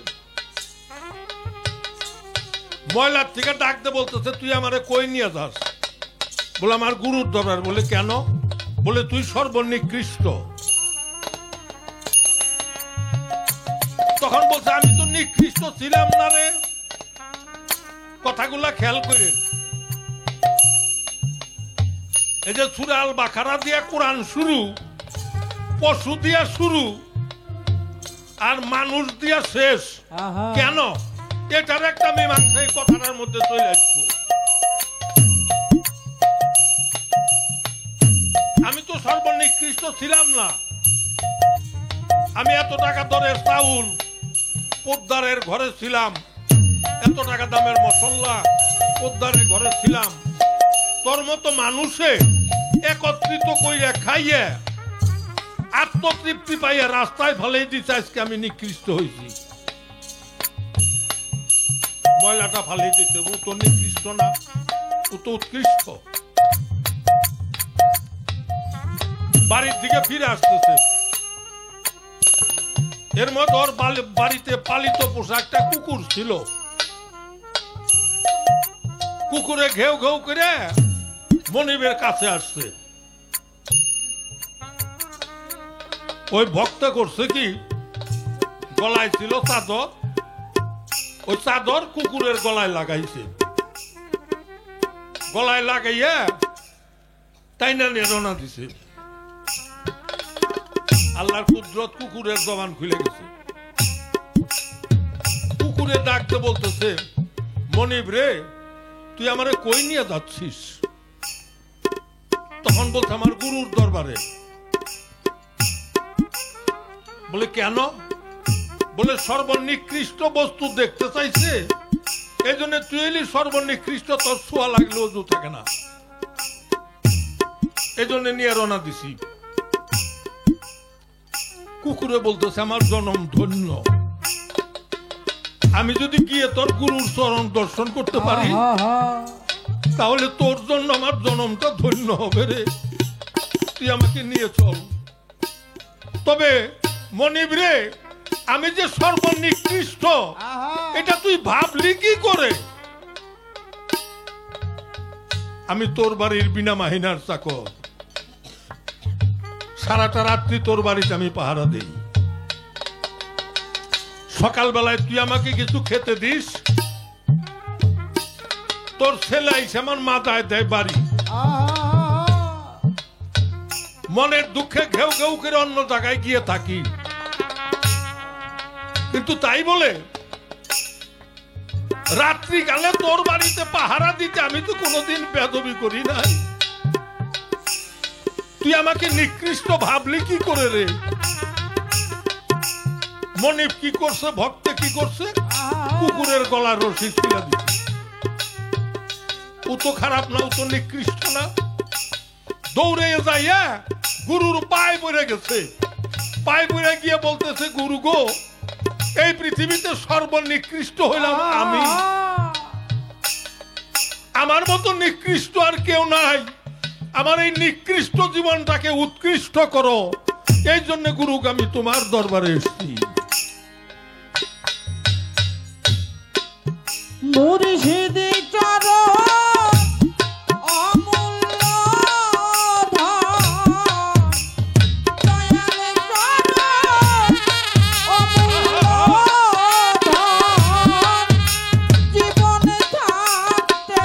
ময়লার থেকে ডাকতে বলতেছে, তুই আমারে কই নিয়ে যাস? বলে আমার গুরুর দরবার। বলে কেন? বলে তুই সর্বনিকৃষ্ট। তখন বলছে, আমি তো নিকৃষ্ট ছিলাম না রে। কথাগুলা খেয়াল করেন। এই যে সূরা আল বাকারা দিয়া কোরআন শুরু, পশু দিয়া শুরু আর মানুষ দিয়া শেষ। আহা। কেন? এটার একটা মীমাংসা এই কথাটার মধ্যে চলে আসবো। আমি তো সর্বনিকৃষ্ট ছিলাম না। আমি এত টাকা দরের চাউল পোদ্দারের ঘরে ছিলাম, এত টাকা দামের মশলা পোদ্দারের ঘরে ছিলাম। তোর মতো মানুষে একত্রিত কইরা খাইয়ে আত্মতৃপ্তি পাইয়া রাস্তায় ফেলে দিচ্ছে। আজকে আমি নিকৃষ্ট হয়েছি। ময়লাটা ফালে দিতে, ও তো নিকৃষ্ট না, ও তো উৎকৃষ্ট। বাড়ির দিকে ফিরে আসতেছে। এর মধ্যে ওর বাড়িতে পালিত পোষা একটা কুকুর ছিল। কুকুরে ঘেউ ঘেউ করে মনিবের কাছে আসছে। ওই ভক্ত করছে কি, গলায় ছিল চাদর, ওই চাদর কুকুরের গলায় লাগাইছে। গলায় লাগাইয়া তাই না নিয়ে রওনা দিছে। আল্লাহর কুদরত, কুকুরের জবান খুলে গেছে। কুকুরে ডাকতে বলতেছে, মনিব রে, তুই আমারে কই নিয়ে যাচ্ছিস? তখন বলছে, আমার গুরুর দরবারে। বলে কেন? বলে সর্বনিকৃষ্ট বস্তু দেখতে চাইছে, এই জন্য তুই এলি সর্বনিকৃষ্ট, তোর ছোঁয়া লাগলে অজু থাকে না, এই জন্য নিয়ে রওনা দিছি। কুকুরে বলতেছে, আমার জনম ধন্য। আমি যদি গিয়ে তোর গুরুর চরণ দর্শন করতে পারি, তাহলে তোর জন্য আমার জনমটা ধন্য হবে রে। তুই আমাকে নিয়ে চল। তবে মনিব রে, আমি যে সর্বনিকৃষ্ট এটা তুই ভাবলি কি করে? আমি তোর বাড়ির বিনা মাহিনার চাকর, সারাটা রাত্রি তোর বাড়িতে আমি পাহারা দেই। সকালবেলায় তুই আমাকে কিছু খেতে দিস, তোর ছেলে আইসে আমার মাথায় দেয় বাড়ি। মনের দুঃখে ঘেউ ঘেউ করে অন্য জায়গায় গিয়ে থাকি। কিন্তু তাই বলে রাত্রিকালে তোর বাড়িতে পাহারা দিতে আমি তো কোনোদিন বেদবি করি নাই। তুই আমাকে নিকৃষ্ট ভাবলি কি করে রে? মনিব কি করছে, ভক্তে কি করছে? কুকুরের গলার রশি ছিঁড়ে দিচ্ছে। ও তো খারাপ না, ও তো নিকৃষ্ট না। দৌড়ে যাইয়া গুরুর পায়ে পড়ে গেছে। পায়ে পড়ে গিয়ে বলতেছে, গুরু গো, এই পৃথিবীতে সর্বনিকৃষ্ট হইলাম আমি। আমার মতো নিকৃষ্ট আর কেউ নাই। আমার এই নিকৃষ্ট জীবনটাকে উৎকৃষ্ট করো, এই জন্য গুরু আমি তোমার দরবারে এসেছি। মুর্শিদি চরণ অমূল্য ধন, দয়াল চরণ অমূল্য ধন, জীবন থাকতে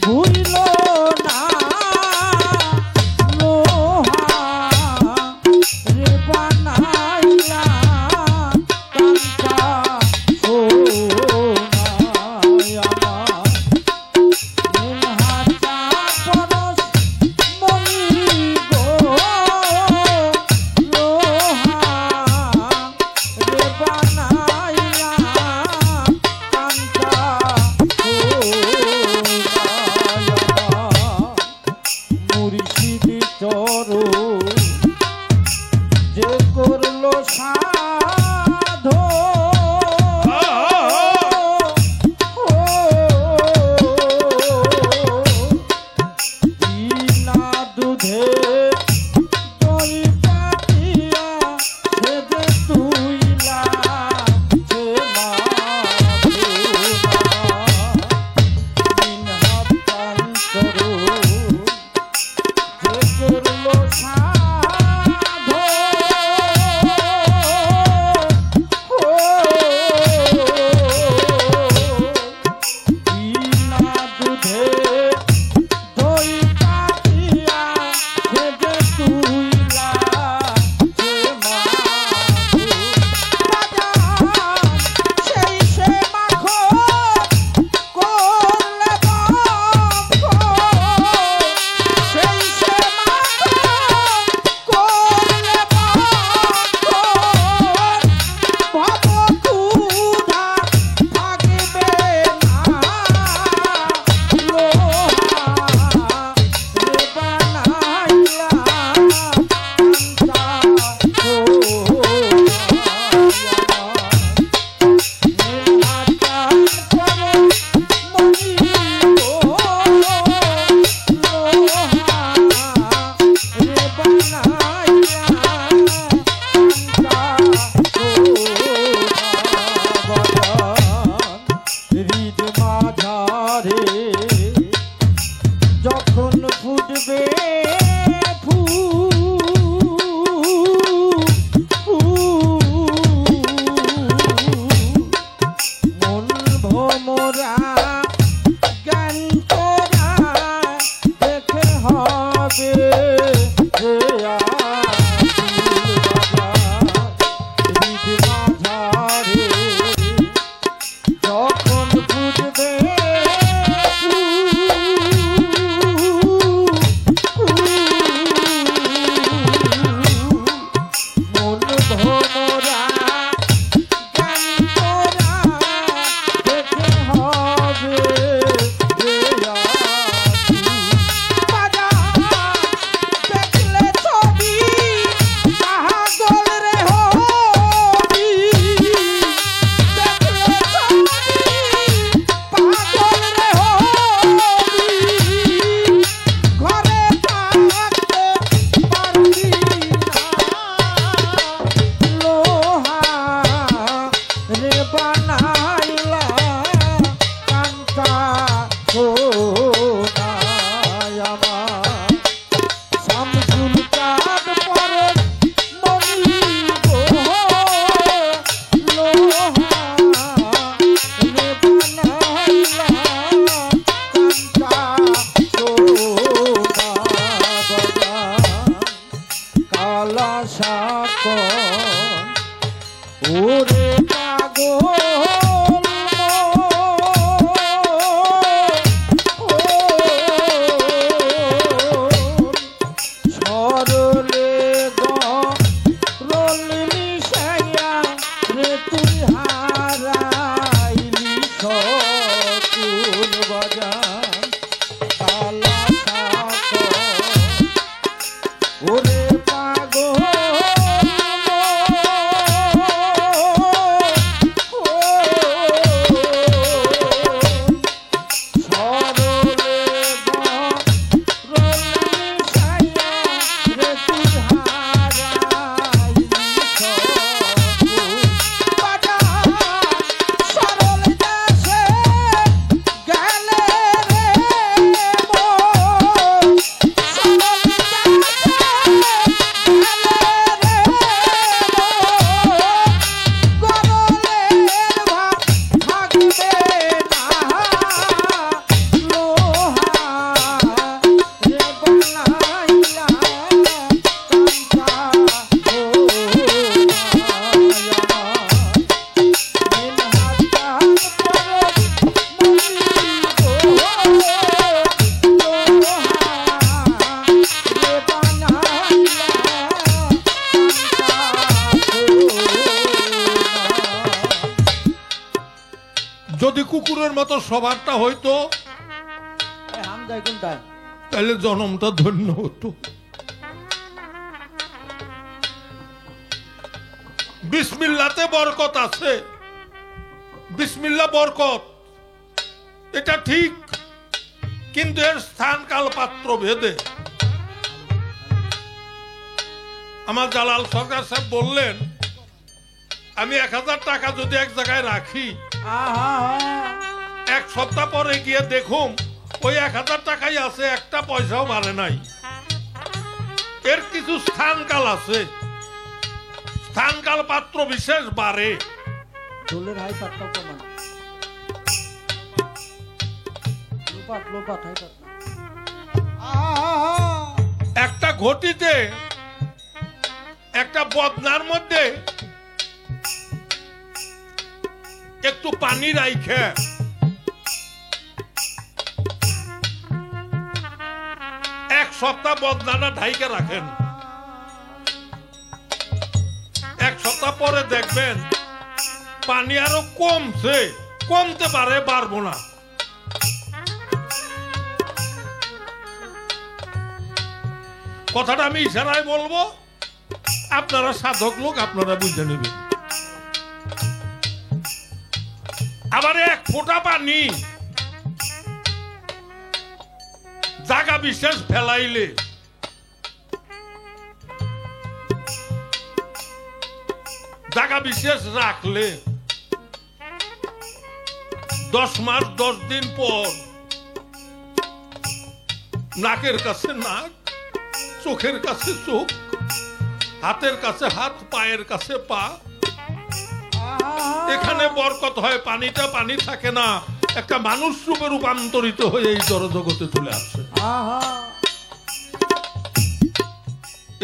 ভুলিল না লোহা রে বানাইলা কাঞ্চা। ও ভ্রমরা জ্ঞান তোরা দেখে হবে রে মাঝারে যখন বুঝবে মন ভ্রমরা জ্ঞান তোরা দেখে হবে রে বাজা দেখলে ছবি পাগল রে হবি দেখলে ছবি পাগল রে হবি ঘরে থাকতে পারবি না লোহা রে বানাইলা কান্তা সোনায় আমার শামসুল চাঁদ পরে মনি গো লোহা রে বানাইলা কান্তা সোনা বাবা কালা সাক ওরে পাগল সরলে গরলি মিশাইয়া রে তুই হারাইলি সকুল বাজার কালা সাক ওরে পাগল সরলে গরলি মিশাইয়া রে তুই হারাইলি সকুল বাজার সরল দেশে গেলে রে মোর সরল দেশে গেলে রে মোর গরলের ভাত থাকবে না লোহা রে বানাইলা কান্তা যদি কুকুরের মতো স্বভাবটা হইতো হামদাই কোনটায় তাহলে জন্মটা ধন্য হতো। বিসমিল্লাতে বরকত আছে, বিসমিল্লা বরকত, এটা ঠিক, কিন্তু এর স্থান কাল পাত্র ভেদে। আমার জালাল সরকার সাহেব বললেন, আমি 1000 টাকা যদি এক জায়গায় রাখি, এক সপ্তাহ পরে গিয়ে দেখুম ওই 1000 টাকাই আছে, একটা পয়সাও বাড়ে নাই। এর কিছু স্থানকাল আছে, স্থানকাল পাত্র বিশেষ বাড়ে। ঢোলের হাই পাটটা প্রমাণ লোপাট লোপাট হাই পাট একটা ঘটিতে একটা বদনার মধ্যে একটু পানি রাইখে এক সপ্তাহ বদনাটা ঢাইকে রাখেন। এক সপ্তাহ পরে দেখবেন পানি আরো কমছে, কমতে পারে, বাড়বো না। কথাটা আমি ইশারায় বলবো, আপনারা সাধক লোক, আপনারা বুঝে নেবেন। আবার এক ফোঁটা পানি জায়গা বিশেষ ফেলাইলে জায়গা বিশেষ রাখলে 10 মাস 10 দিন পর নাকের কাছে নাক, চোখের কাছে চোখ, হাতের কাছে হাত, পায়ের কাছে পা, এখানে বরকত হয়। পানিটা পানি থাকে না, একটা মানুষ রূপে রূপান্তরিত হয়ে এই জড়জগতে চলে আসছে। আহা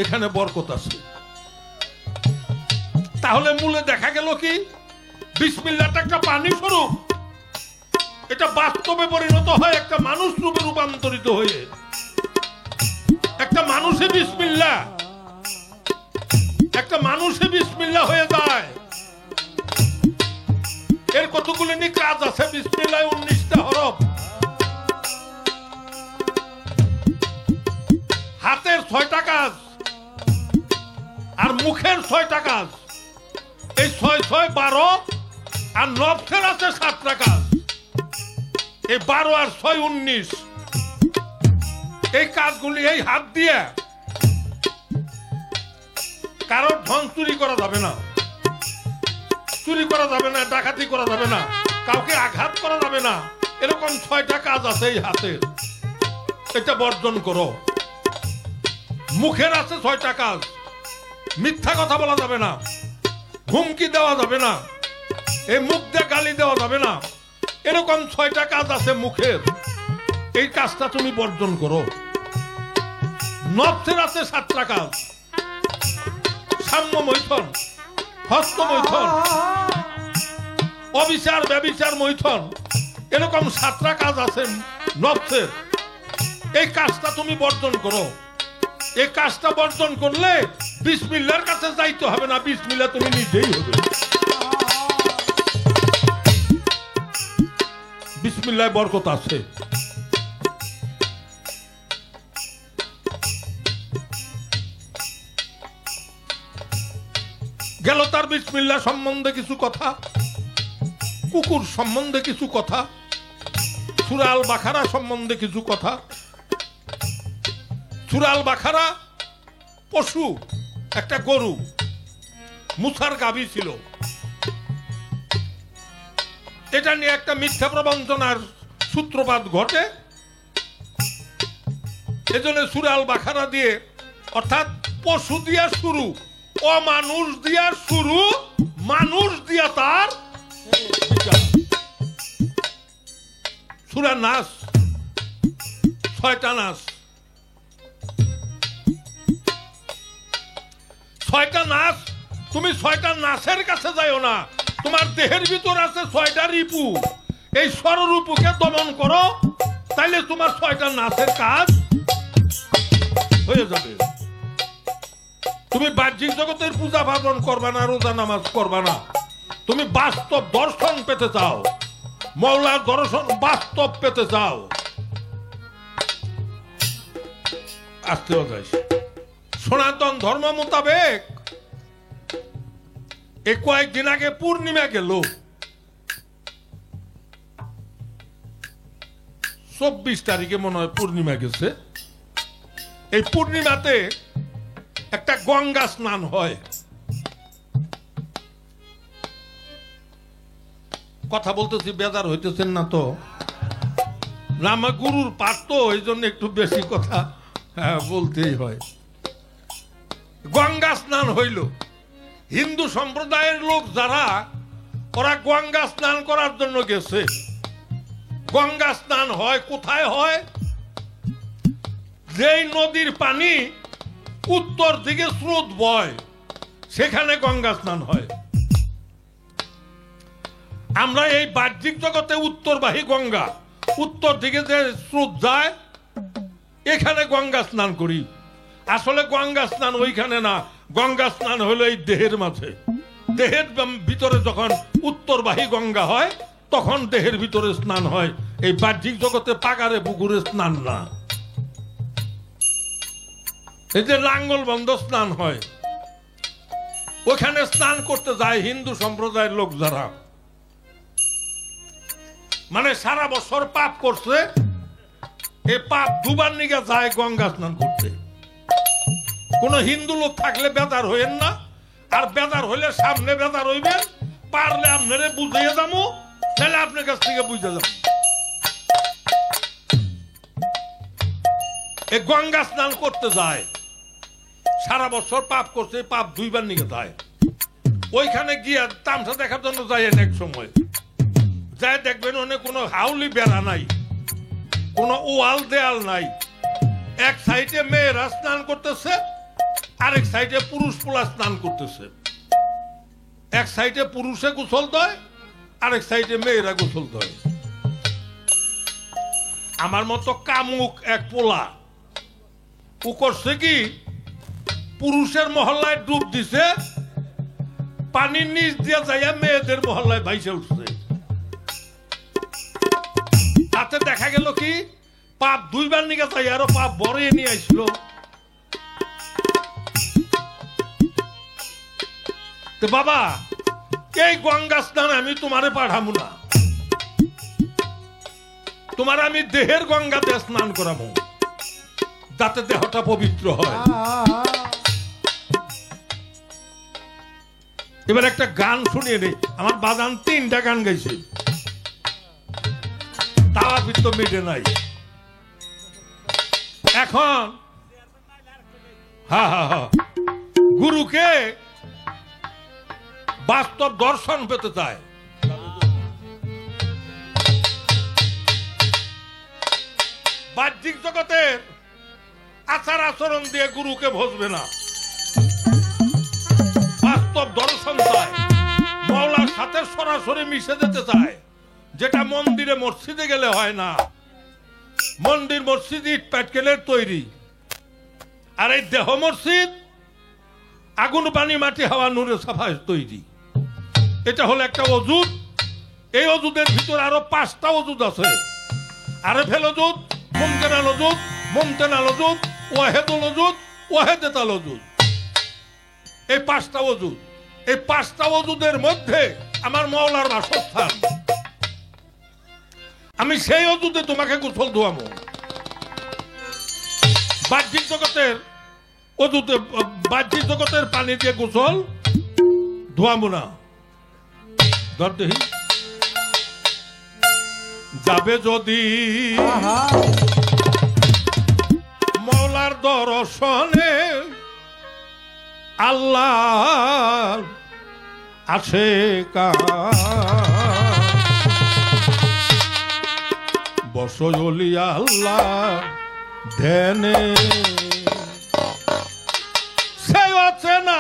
এখানে বরকত আছে। তাহলে মূলে দেখা গেল কি বিসমিল্লাহটা একটা পানি স্বরূপ, এটা বাস্তবে পরিণত হয় একটা মানুষ রূপে রূপান্তরিত হয়ে। একটা মানুষে বিসমিল্লাহ, একটা মানুষে বিসমিল্লাহ হয়ে যায়। এর কতগুলো নি কাজ আছে বিসমিল্লাহ, 19টা হরফ। হাতের 6টা কাজ আর মুখের 6টা কাজ, এই 6 6 12, আর নফসের আছে 7টা কাজ। এই 12 আর 6 19। এই কাজগুলি এই হাত দিয়ে কারোর ধন চুরি করা যাবে না, চুরি করা যাবে না, ডাকাতি করা যাবে না, কাউকে আঘাত করা যাবে না। এরকম 6টা কাজ আছে এই হাতের, এটা বর্জন করো। মুখের আছে 6টা কাজ, মিথ্যা কথা বলা যাবে না, হুমকি দেওয়া যাবে না, এই মুখ দিয়ে গালি দেওয়া যাবে না। এরকম 6টা কাজ আছে মুখের, এই কাজটা তুমি বর্জন করো। নফসের আছে 7টা কাজ, সাম্য মৈথন, হস্ত মৈথন, অবিচার ব্যভিচার মৈথন, এরকম 7টা কাজ আছে নফসের। এই কাজটা তুমি বর্জন করো। এই কাজটা বর্জন করলে বিসমিল্লাহর কাছে যাইতে হবে না, বিসমিল্লাহ তুমি নিজেই হবে। বিসমিল্লাহ বরকত আছে। গেল তার বিসমিল্লাহ সম্বন্ধে কিছু কথা, কুকুর সম্বন্ধে কিছু কথা, সূরা আল বাকারা সম্বন্ধে কিছু কথা। সূরা আল বাকারা পশু, একটা গরু, মুসার গাভী ছিল। এটা নিয়ে একটা মিথ্যা প্রবঞ্চনার সূত্রপাত ঘটে। এজন্য সূরা আল বাকারা দিয়ে, অর্থাৎ পশু দিয়া শুরু, অমানুষ দিয়া শুরু, মানুষ দিয়া তার সূরা নাস, 6টা নাস, 6টা নাস। তুমি 6টা নাসের কাছে যাইও না, তোমার দেহের ভিতর আছে 6টা রিপু। এই ষড়রিপুকে দমন করো, তাইলে তোমার 6টা নাসের কাজ হয়ে যাবে। তুমি বাহ্যিক জগতের পূজা পার্বণ করবা না, রোজা নামাজ করবা না। তুমি বাস্তব দর্শন পেতে চাও, মওলার দর্শন বাস্তব পেতে চাও, আসতেও যাই। সনাতন ধর্ম মোতাবেক এই কয়েকদিন আগে পূর্ণিমা গেল, 24 তারিখে মনে হয় পূর্ণিমা গেছে। এই পূর্ণিমাতে একটা গঙ্গা স্নান হয়। কথা বলতেছি, বেজার হইতেছেন না তো? রামা গুরুর পাঠ তো, এই জন্য একটু বেশি কথা বলতেই হয়। গঙ্গা স্নান হইল। হিন্দু সম্প্রদায়ের লোক যারা, ওরা গঙ্গা স্নান করার জন্য গেছে। গঙ্গা স্নান হয় কোথায় হয়? যেই নদীর পানি উত্তর দিকে স্রোত বয়, সেখানে গঙ্গা স্নান হয়। আমরা এই বাহ্যিক জগতে উত্তরবাহী গঙ্গা, উত্তর দিকে যে স্রোত যায়, এখানে গঙ্গা স্নান করি। আসলে গঙ্গা স্নান ওইখানে না, গঙ্গা স্নান হলো এই দেহের মাঝে। দেহের ভিতরে যখন উত্তরবাহী গঙ্গা হয়, তখন দেহের ভিতরে স্নান হয়। এই বাহ্যিক জগতে পাগারে পুকুরে স্নান না। এই যে লাঙ্গল বন্ধ স্নান হয়, ওখানে স্নান করতে যায় হিন্দু সম্প্রদায়ের লোক যারা, মানে সারা বছর পাপ করছে, এই পাপ দুবার নিগে যায় গঙ্গা স্নান করতে। কোন হিন্দু লোক থাকলে বেজার হইেন না, আর বেজার হইলে সামনে বেজার হইবেন, পারলে আপনারে বুঝিয়ে যাবো, তাহলে আপনার কাছ থেকে বুঝে যাবো। এই গঙ্গা স্নান করতে যায়, সারা বছর পাপ করছে, পাপ দুইবার নিয়ে যায়। ওইখানে গিয়ে তামসা দেখার জন্য যায় এক সময়, যাই দেখবেন ওনে কোনো হাউলি বেড়া নাই, কোনো ওয়াল দেয়াল নাই। এক সাইডে মেয়েরা স্নান করতেছে, আরেক সাইডে পুরুষ পোলা স্নান করতেছে। এক সাইডে পুরুষে গোসল দেয়, আরেক সাইডে মেয়েরা গোসল দেয়। আমার মতো কামুক এক পোলা ও করছে কি, পুরুষের মহল্লায় ডুব দিছে, পানির নিচ দিয়ে যাইয়া মেয়েদের মহল্লায় ভাইসে উঠছে। তাতে দেখা গেল কি, পাপ দুইবার নিকে যাই আরো পাপ বড়িয়ে নিয়ে আসছিল। বাবা, এই গঙ্গা স্নান আমি তোমারে পাঠাবো না, তোমার আমি দেহের গঙ্গাতে স্নান করাবো, যাতে দেহটা পবিত্র হয়। এবার একটা গান শুনিয়ে নেই। আমার বাজান 3টা গান গাইছে, তাও তো মিটে নাই। এখন গুরুকে বাস্তব দর্শন পেতে চায়। বাহ্যিক জগতের আচার আচরণ দিয়ে গুরুকে ভজবে না, বাস্তব দর্শন চায়, মওলার সাথে সরাসরি মিশে যেতে চায়, যেটা মন্দিরে মসজিদে গেলে হয় না। মন্দির মসজিদ ইট পাটকেলের তৈরি, আর এই দেহ মসজিদ আগুন পানি মাটি হাওয়া নূরে সাফায় তৈরি। এটা হলো একটা অজুদ। এই অজুদের ভিতর আরো 5টা অজুদ আছে। আরেফেল অজুদ, মুমতেনাল অজুদ, মুমতেনাল অজুদ, ওয়াহেদুল অজুদ, ওয়াহেদাতাল অজুদ। এই 5টা অজুদ, এই 5টা অজুদের মধ্যে আমার মওলার বাসস্থান। আমি সেই অজুদে তোমাকে গোসল ধোয়াবো। বাহ্যিক জগতের অজুদে, বাহ্যিক জগতের পানি দিয়ে গোসল ধোয়াবো না। ধর দেখি, যাবে যদি মওলার দর্শনে আল্লাহ আছে বসলি আল্লাহ ধ্যানে, সে আছে না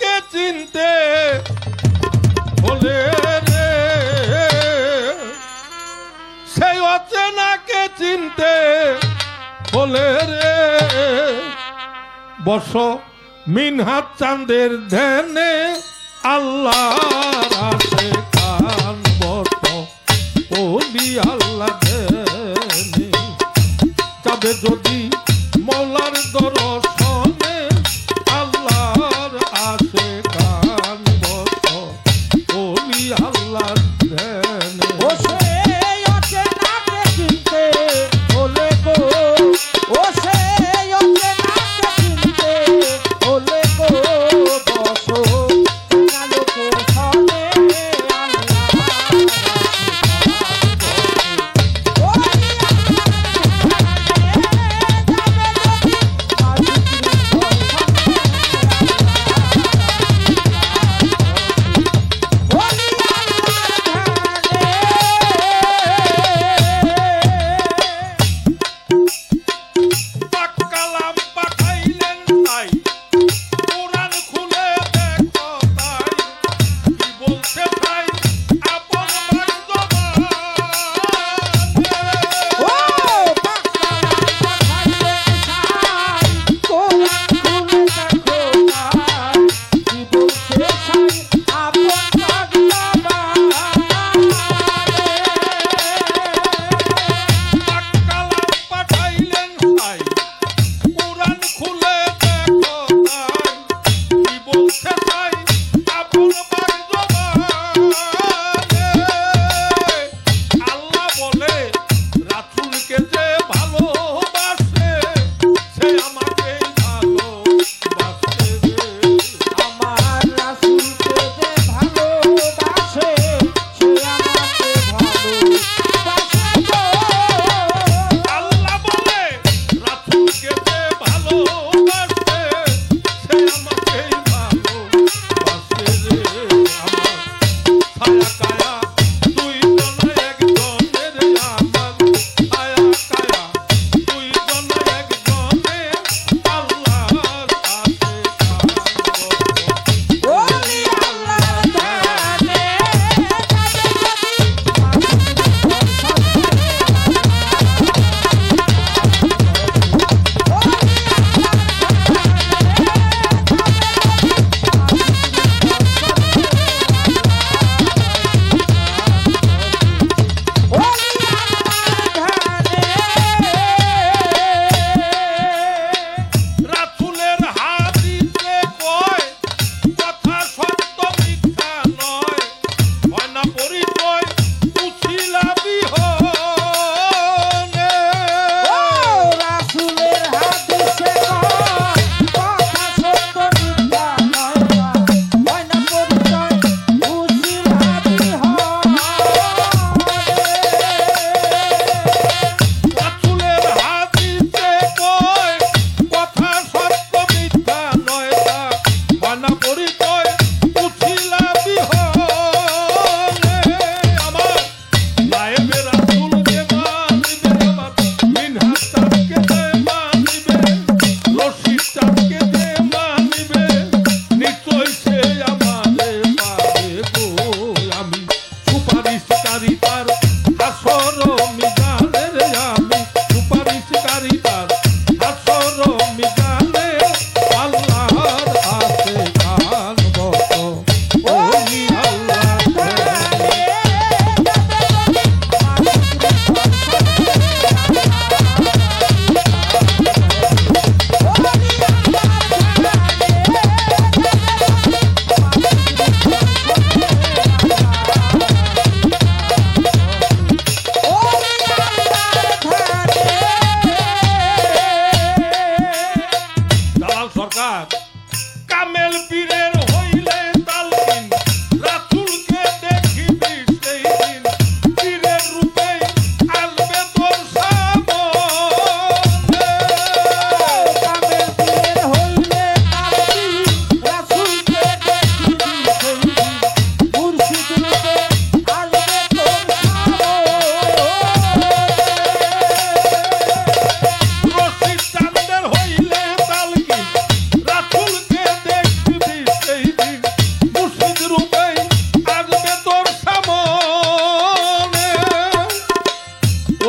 কে চিনতে হলে রে, সে আছে না কে চিনতে হলে রে, বস মিনহাত চাঁদের ধ্যানে আল্লাহর আছে কান, বস ওলি আল্লাহ ধ্যানে। যাবে যদি মওলার দর্শনে আল্লাহর আছে কান, বস ওলি আল্লাহ ধ্যানে।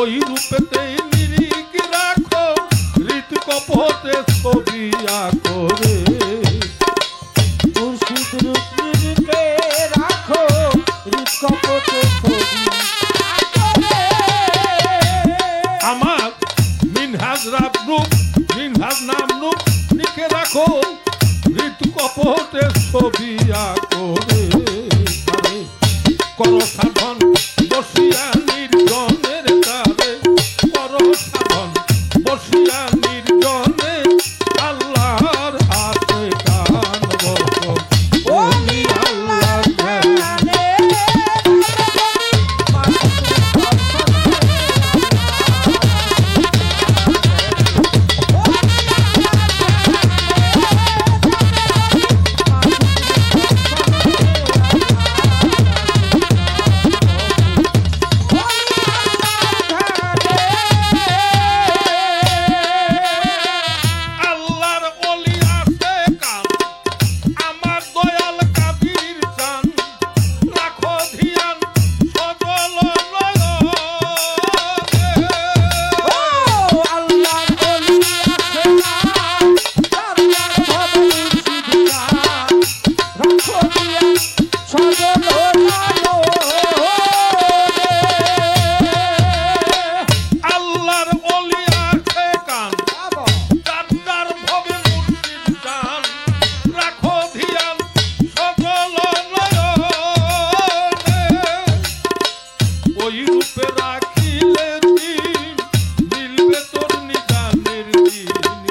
ওই রূপেতেই নিরিখ রাখো হৃদ কপটে ছবি আঁকরে মুর্শিদ রূপ নিরিখে রাখো হৃৎকপটে ছবি আমার মিনহাজ রাত রূপ মিনহাজ নাম রূপ লিখে রাখো হৃদ কপটে ছবি আঁকরে কর সাধন বসিয়া নির্জনের তারে কর সাধন বসিয়া নির্জনে আল্লাহর হাতে কান বসো ওলি আল্লাহ ধ্যানে আল্লাহর ওলি আছে কান আমার দয়াল কাবির চান রাখো ধিয়ান সজল নয়নে আল্লাহর ওলি আছে না আল্লাহর ভবে মুর্শিদ রাখো দিয়া সজল আল্লাহর ওলি আছে কান কান্নার ভবে মুর্শিদ চান রাখো ধিয়ান সজল নয়নে ওই রূপে রাখিলে দিন মিলবে তোর নিদানের দিন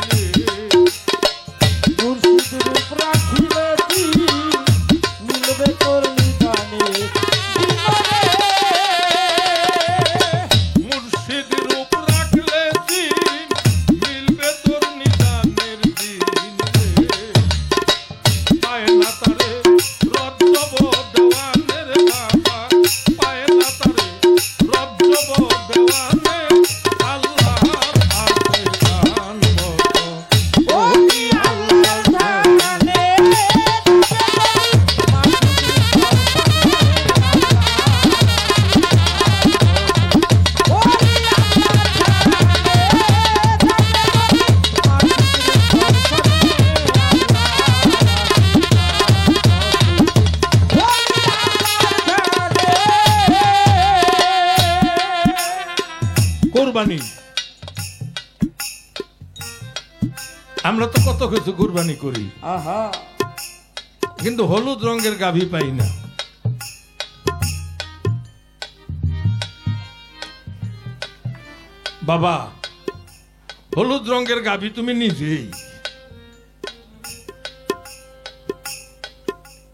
রে মুর্শিদ রূপ রাখিলে দিন মিলবে তোর নিদানে মুর্শিদ রূপ রাখলে দিন মিলবে তোর নিদানের দিন রে পায় না তারে রজ্জব দেওয়ানের বাবা পায় না তারে রজ্জব দেওয়ানে আল্লাহর হাতে কান বসো ওলি আল্লাহ ধ্যানে কুরবানি আমরা তো কত কিছু কুরবানি করি আহা কিন্তু হলুদ রঙের গাভী পাই না বাবা হলুদ রঙের গাভী তুমি নিজেই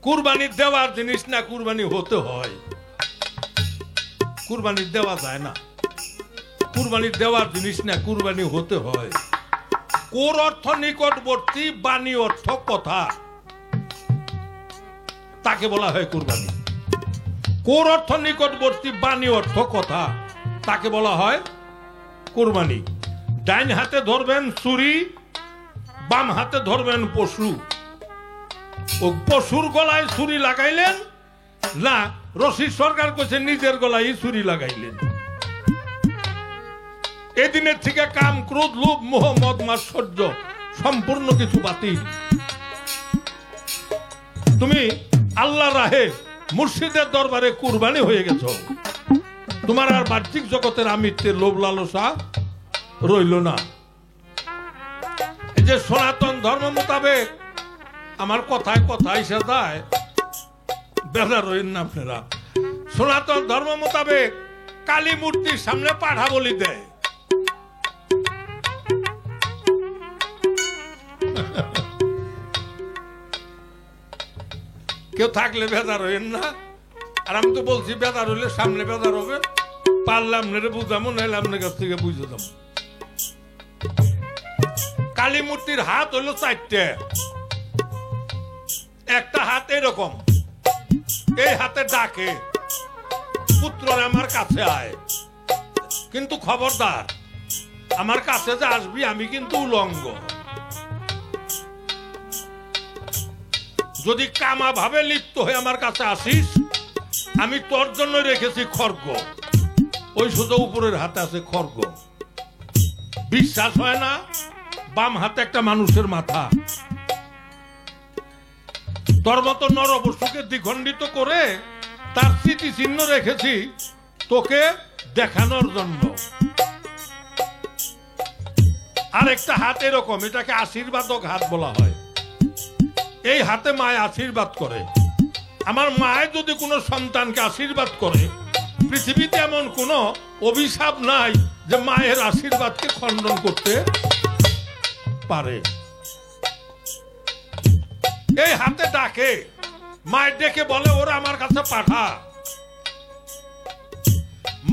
কুরবানি দেওয়ার জিনিস না কুরবানি হতে হয় কুরবানি দেওয়া যায় না কুরবানি দেওয়ার জিনিস না কুরবানি হতে হয় কোর অর্থ নিকটবর্তী বাণী অর্থ কথা তাকে বলা হয় কুরবানি কোর অর্থ নিকটবর্তী বাণী অর্থ কথা তাকে বলা হয় কুরবানি ডাইন হাতে ধরবেন ছুরি বাম হাতে ধরবেন পশু ও পশুর গলায় ছুরি লাগাইলেন না রশিদ সরকার কইছে নিজের গলায় ছুরি লাগাইলেন এদিনের থেকে কাম ক্রোধ লোভ মোহ মদ মাৎসর্য সম্পূর্ণ কিছু বাতিল তুমি আল্লাহ রাহে মুর্শিদের দরবারে কুরবানি হয়ে গেছো তোমার আর বাহ্যিক জগতের আমিত্বের লোভ লালসা রইল না এই যে সনাতন ধর্ম মোতাবেক আমার কথায় কথায় সে যায় বেজা রইন না আপনারা সনাতন ধর্ম মোতাবেক কালী মূর্তির সামনে পাঠা বলি দেয় কেউ থাকলে বেজার হইন না আর আমি তো বলছি বেজার হইলে সামনে বেজার হবে পারলাম না বুঝামো নাহলে আপনার কাছ থেকে বুঝে দাম কালী মূর্তির হাত হইলো 4টে একটা হাত এরকম এই হাতে ডাকে পুত্র আমার কাছে আয় কিন্তু খবরদার আমার কাছে যে আসবি আমি কিন্তু উলঙ্গ যদি কামা ভাবে লিপ্ত হয়ে আমার কাছে আসিস আমি তোর জন্য রেখেছি খড়গ ওই সোজা উপরের হাতে আছে খড়গ। বিশ্বাস হয় না, বাম হাতে একটা মানুষের মাথা। তোর মতো নরপশুকে দ্বিখণ্ডিত করে তার স্মৃতি চিহ্ন রেখেছি তোকে দেখানোর জন্য। আর একটা হাত এরকম, এটাকে আশীর্বাদক হাত বলা হয়। এই হাতে মায় আশীর্বাদ করে। আমার মায় যদি কোনো সন্তানকে আশীর্বাদ করে, পৃথিবীতে এমন কোনো অভিশাপ নাই যে মায়ের আশীর্বাদকে খণ্ডন করতে পারে। এই হাতে ডাকে, মায়ের ডেকে বলে ওরা আমার কাছে পাঠা।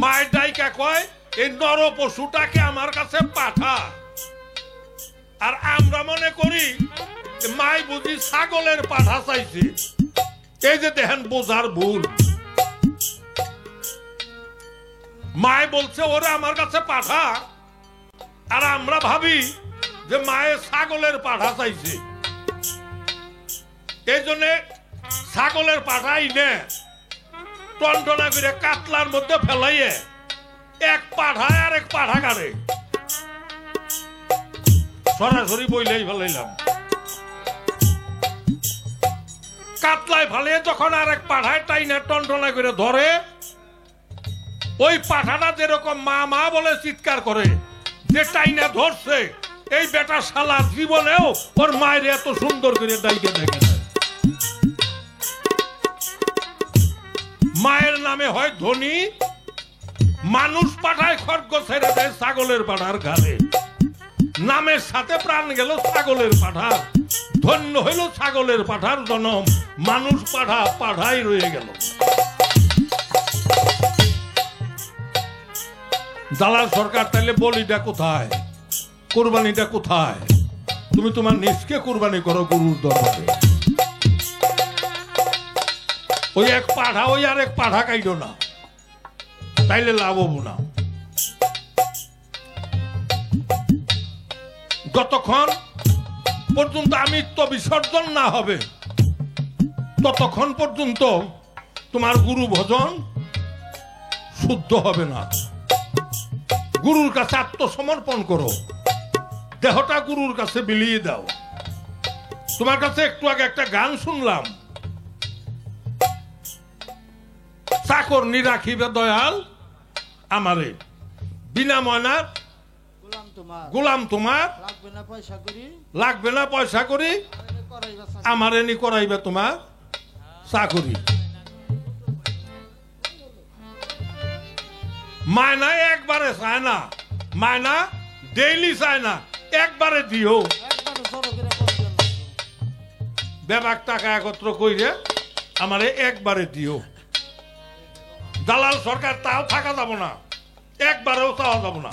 মায়ের ডাইকা কয় এই নর পশুটাকে আমার কাছে পাঠা। আর আমরা মনে করি মাই বুঝি ছাগলের পাঠা চাইছে। এই যে দেখেন বোঝার ভুল। মায় বলছে ওরা আমার কাছে পাঠা, আর আমরা ভাবি যে মায়ের ছাগলের পাঠা চাইছে। এই জন্য ছাগলের পাঠাই নে টনটনা করে কাতলার মধ্যে ফেলাইয়ে এক পাঠায় আর এক পাঠা কাটে। সরাসরি বইলেই ফেলাইলাম। কাতলায় ফেলে যখন আর এক পাঠায় টাইনা টনটনা করে ধরে, ওই পাঠাটা যেরকম মা মা বলে চিৎকার করে, যে টাইনা ধরছে এই বেটা শালা জীবনেও ওর মায়ের এত সুন্দর করে ডাইকে দেখে না। মায়ের নামে হয় ধনী, মানুষ পাঠায় খড়গ ছেড়ে দেয় ছাগলের পাঠার ঘাড়ে। নামের সাথে প্রাণ গেল ছাগলের পাঠার। ধন্য হইল ছাগলের পাঠার জনম, মানুষ পাঠা পাঠাই রয়ে গেল। দালাল সরকার তাইলে বলিটা কোথায়, কোরবানিটা কোথায়? তুমি তোমার নিজকে কোরবানি করো গরুর দরবারে। ওই এক পাঠা ওই আর এক পাঠা কাইলো না, তাইলে লাভ হবো না। যতক্ষণ পর্যন্ত আমিত্ব বিসর্জন না হবে ততক্ষণ পর্যন্ত তোমার গুরু ভজন শুদ্ধ হবে না। গুরুর কাছে আত্মসমর্পণ করো, দেহটা গুরুর কাছে বিলিয়ে দাও। তোমার কাছে একটু আগে একটা গান শুনলাম, চাকর নিরাখিবে দয়াল আমারে, বিনা ময়নার গোলাম তোমার, লাগবে না পয়সা করি, আমারে নি করাইবে তোমার চাকরি। মায়না একবারে চায় না, মায়না ডেইলি চায় না, একবারে দিও। বেবাক টাকা একত্র কইরে আমারে একবারে দিও। দালাল সরকার তাও থাকা যাব না, একবারেও চাওয়া যাব না।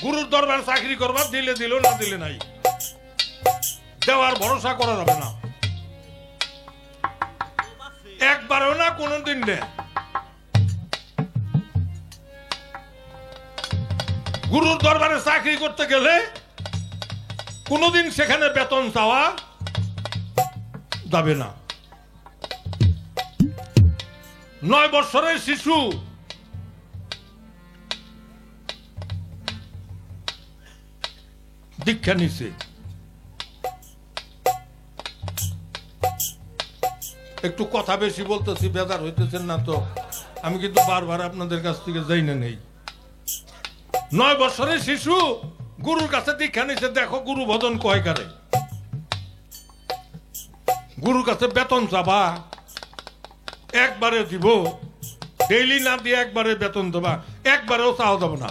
গুরুর দরবার চাকরি করবার দিলে দিল, না দিলে নাই। দেওয়ার ভরসা করা যাবে না, একবারেও না, কোনদিন নে। গুরুর দরবারে চাকরি করতে গেলে কোনদিন সেখানে বেতন চাওয়া যাবে না। 9 বছরের শিশু দীক্ষা নিছে, একটু কথা বেশি বলতেছি, বেজার হইতেছেন না তো? আমি কিন্তু বারবার আপনাদের কাছ থেকে যাই না নেই। 9 বছরের শিশু গুরুর কাছে দীক্ষা নিছে। দেখো গুরু ভজন কয় কারে? গুরুর কাছে বেতন চাবা, একবারে দিব, ডেইলি না দিয়ে একবারে বেতন দেবা, একবারেও চাওয়া যাব না।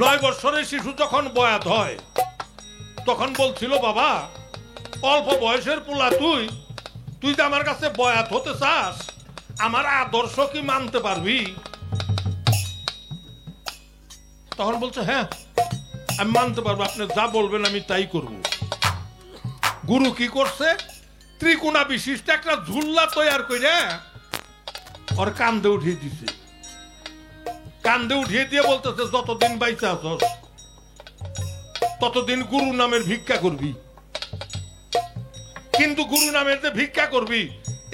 9 বছরের শিশু যখন বয়াত হয় তখন বলছিল, বাবা অল্প বয়সের পোলা, তুই যে আমার কাছে বয়াত হতে চাস, আমার আদর্শ কি মানতে পারবি? তখন বলছে, হ্যাঁ আমি মানতে পারবো, আপনি যা বলবেন আমি তাই করব। গুরু কি করছে? ত্রিকোণা বিশিষ্ট একটা ঝুল্লা তৈয়ার করে ওর কান্দে উঠিয়ে দিছে। কান্দে উঠিয়ে দিয়ে বলতেছে, যতদিন বাইচা আছস ততদিন গুরু নামের ভিক্ষা করবি, কিন্তু গুরু নামের যে ভিক্ষা করবি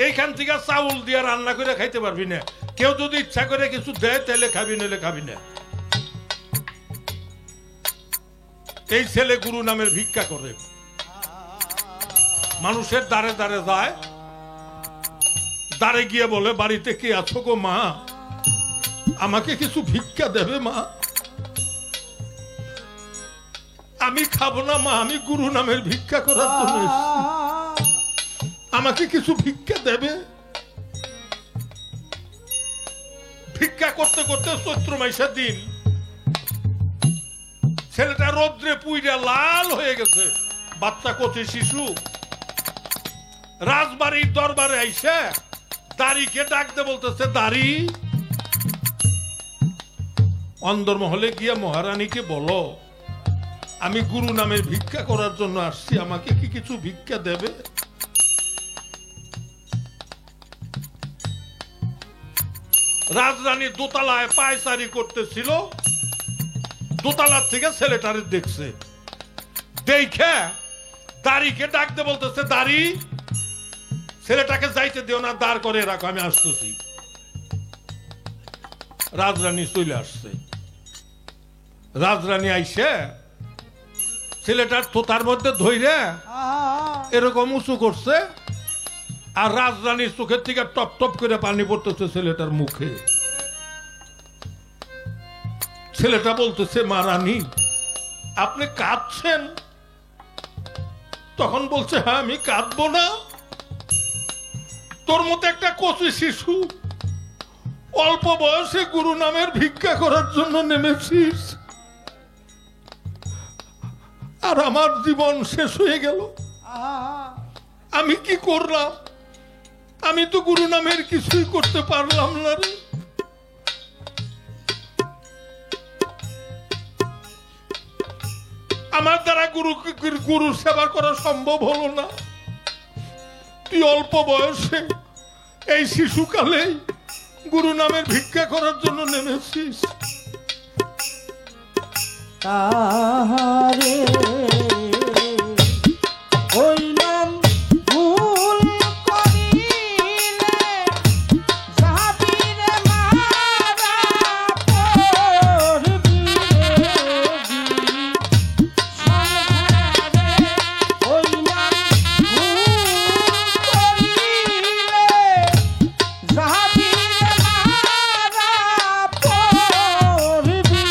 এইখান থেকে চাউল দিয়ে রান্না করে খাইতে পারবি না। কেউ যদি ইচ্ছা করে কিছু দেয় তাহলে খাবি, নাহলে খাবি না। এই ছেলে গুরু নামের ভিক্ষা করে, মানুষের দ্বারে দ্বারে যায়, দ্বারে গিয়ে বলে বাড়িতে কে আছো গো মা, আমাকে কিছু ভিক্ষা দেবে মা, আমি খাবো না মা, আমি গুরু নামের ভিক্ষা করার জন্য এসেছি, আমাকে কিছু ভিক্ষা দেবে। ভিক্ষা করতে করতে চৈত্র মাসের দিন ছেলেটা রোদ্রে পুইরা লাল হয়ে গেছে, বাচ্চা কচি শিশু। রাজবাড়ির দরবারে আইসে দাড়িকে ডাকতে বলতেছে, দাড়ি। অন্দরমহলে গিয়া মহারানীকে বলো আমি গুরু নামের ভিক্ষা করার জন্য আসছি, আমাকে কি কিছু ভিক্ষা দেবে? রাজরানী দোতলায় পায়চারি করতেছিল, দোতলার থেকে ছেলেটারে দেখছে, দেখে দাড়িকে ডাকতে বলতেছে, দাড়ি ছেলেটাকে যাইতে দিও না, দাঁড় করে রাখো, আমি আসতেছি। রাজরানী চলে আসছে। রাজরানী আইসে ছেলেটার তোতার মধ্যে ধইরে এরকম উঁচু করছে, আর রাজরানীর চোখের থেকে টপ টপ করে পানি পড়তেছে ছেলেটার মুখে। ছেলেটা বলতেছে, মা রানী আপনি কাঁদছেন? তখন বলছে, হ্যাঁ আমি কাঁদবো না, তোর মতো একটা কচি শিশু অল্প বয়সে গুরু নামের ভিক্ষা করার জন্য নেমেছিস, আর আমার জীবন শেষ হয়ে গেল, আমি কি করলাম? আমি তো গুরু নামের কিছুই করতে পারলাম না রে। আমার দ্বারা গুরুর সেবা করা সম্ভব হলো না। তুই অল্প বয়সে এই শিশুকালেই গুরু নামের ভিক্ষা করার জন্য নেমেছিস। তাহারে হইলাম ভুল করিলে যাবিরে মারা পড়বি সংসারে হইলাম ভুল করিলে যাবিরে মারা পড়বি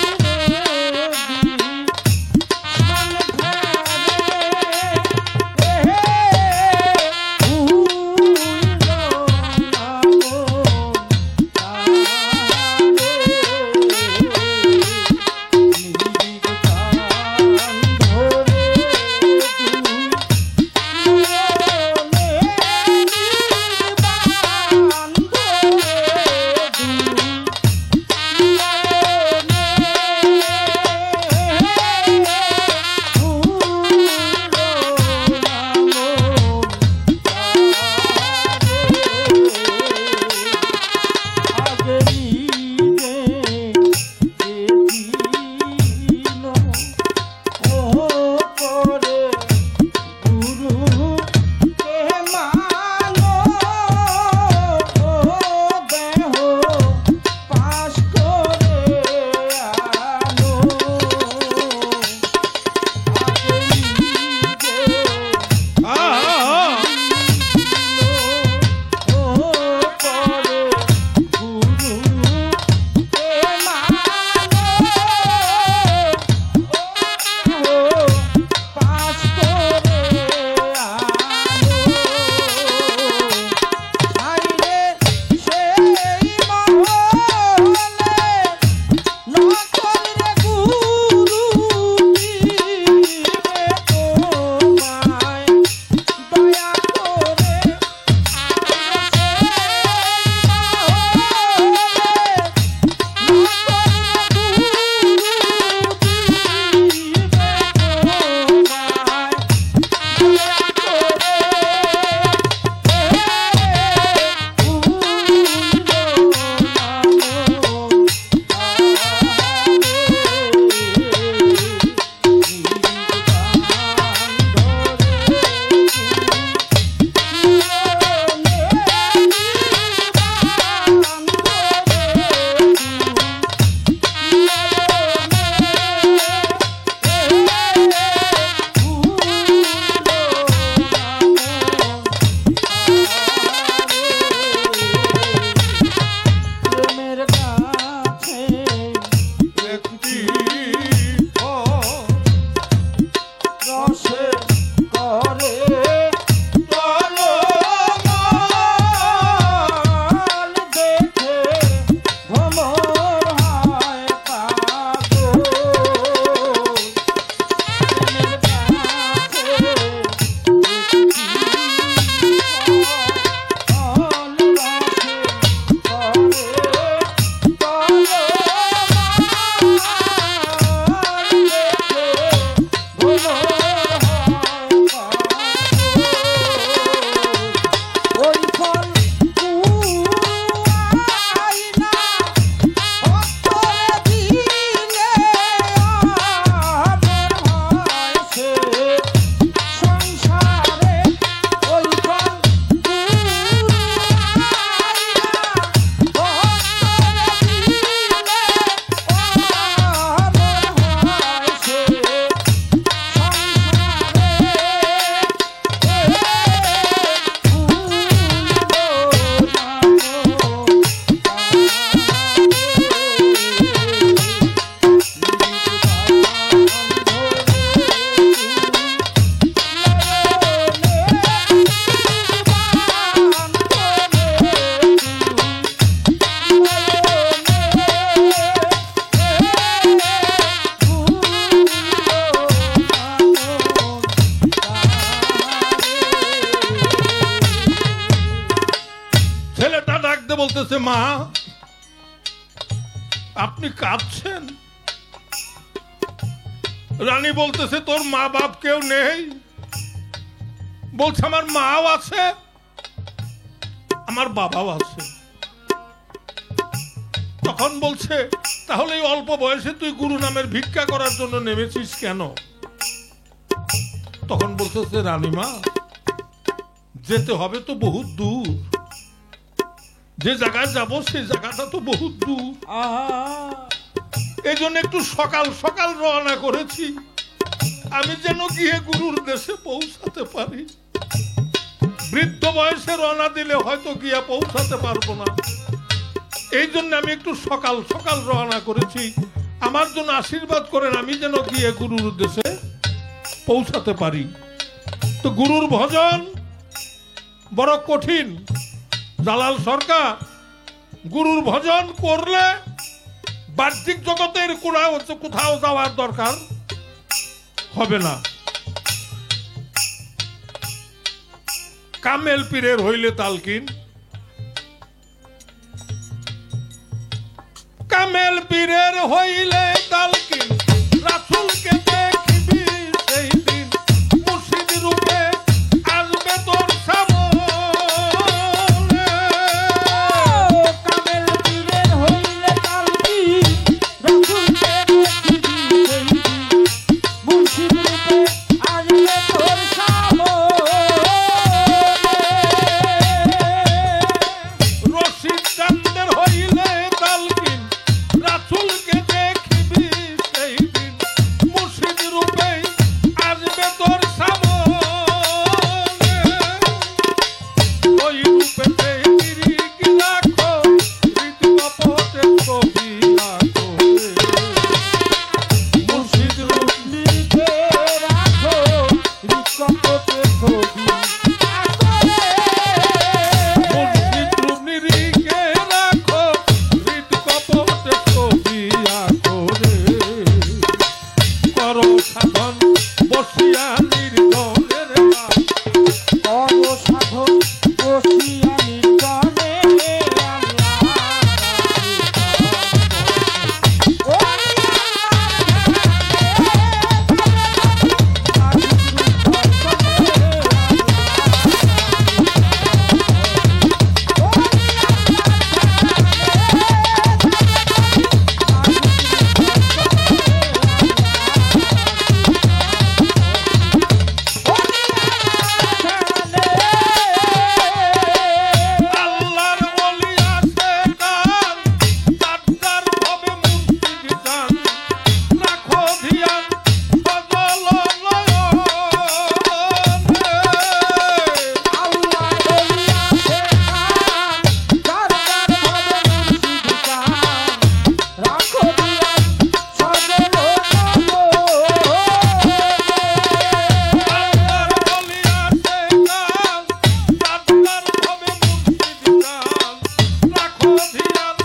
মা আপনি কাঁদছেন? রানী বলতেছে তোর মা বাপ কেউ নেই? বলছে আমার মাও আছে, আমার বাবাও আছে। তখন বলছে তাহলে এই অল্প বয়সে তুই গুরু নামের ভিক্ষা করার জন্য নেমেছিস কেন? তখন বলতেছে রানীমা যেতে হবে তো বহুত দূর, যে জায়গায় যাব সেই জায়গাটা তো বহুত দূর, এই জন্য একটু সকাল সকাল রওনা করেছি, আমি যেন গিয়ে গুরুর দেশে পৌঁছাতে পারি। বৃদ্ধ বয়সে রওনা দিলে হয়তো গিয়ে পৌঁছাতে পারবো না, এই জন্য আমি একটু সকাল সকাল রওনা করেছি, আমার জন্য আশীর্বাদ করেন আমি যেন গিয়ে গুরুর দেশে পৌঁছাতে পারি। তো গুরুর ভজন বড় কঠিন। জালাল সরকার গুরুর ভজন করলে বাহ্যিক জগতের কোথাও যাওয়ার দরকার হবে না। কামেল পীরের হইলে তালকিন, কামেল পীরের হইলে তালকিন, রাসূলকে দেখিবি সেই দিন, মুর্শিদ রূপে আসবে তোর সামনে। কামেল পীরের হইলে তালকিন, রাসূলকে দেখিবি সেই দিন, মুর্শিদ রূপে আসবে তোর সামনে। রশিদ চান্দের হইলে তালকিন, রাসূলকে দেখিবি সেই দিন, মুর্শিদ রূপে আসবে তোর সামনে। ওই রূপেতে নিরিখ রাখো, হৃদকপটে ছবি আঁকো রে। মুর্শিদ রূপ লিখে রাখো, হৃদকপটে ছবি আঁকো রে। মুর্শিদ রূপ নিরিখে রাখো, হৃদকপটে ছবি আঁকো রে। করো সাধন বসিয়া নির্জনের বাস, করো সাধন বসিয়া নির্জনে, আল্লাহর ওলি আছে কান, দাদ্দার হবে মুর্শিদ চান, রাখো ধিয়ান সজল নয়নে। আল্লাহ বলি আছে কান, দরবার হবে মুর্শিদ কান, রাখো দিয়া সজল নয়নে। আল্লাহর ওলি আছে কান, দাদ্দার হবে মুর্শিদ চান, রাখো ধিয়ান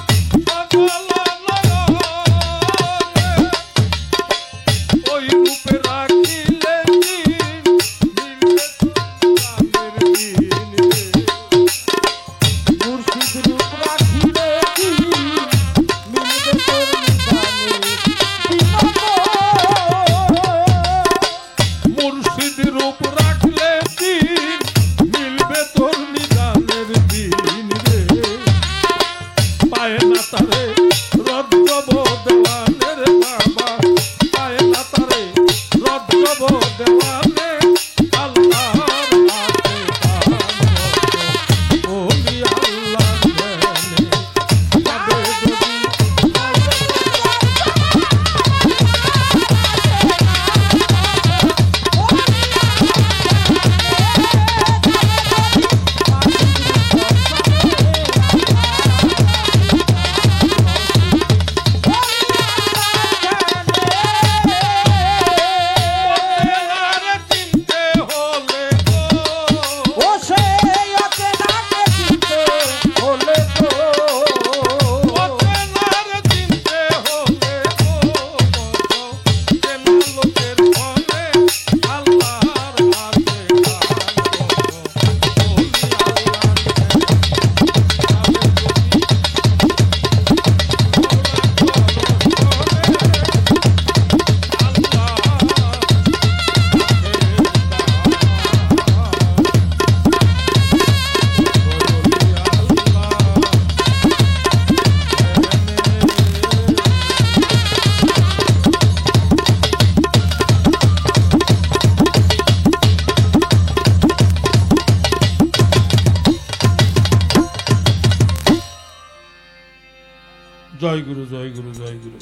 সজল নয়নে। ওই রূপে রাখিলে দিন, মিলবে তোর দিন রে। মুর্শিদ রূপ রাখিলে কি মিলবে তোর নিদানে দিন। মুর্শিদ রূপ রাখলে দিন, মিলবে তোর নিদানের দিন রে। পায় না তারে রজ্জব দেওয়ানের বাবা, পায় না তারে রজ্জব দেওয়ানে, আল্লাহর হাতে তার মতো ওলি আল্লাহর ধ্যানে। যাবে যদি জয় গুরু জয় গুরু জয় গুরু।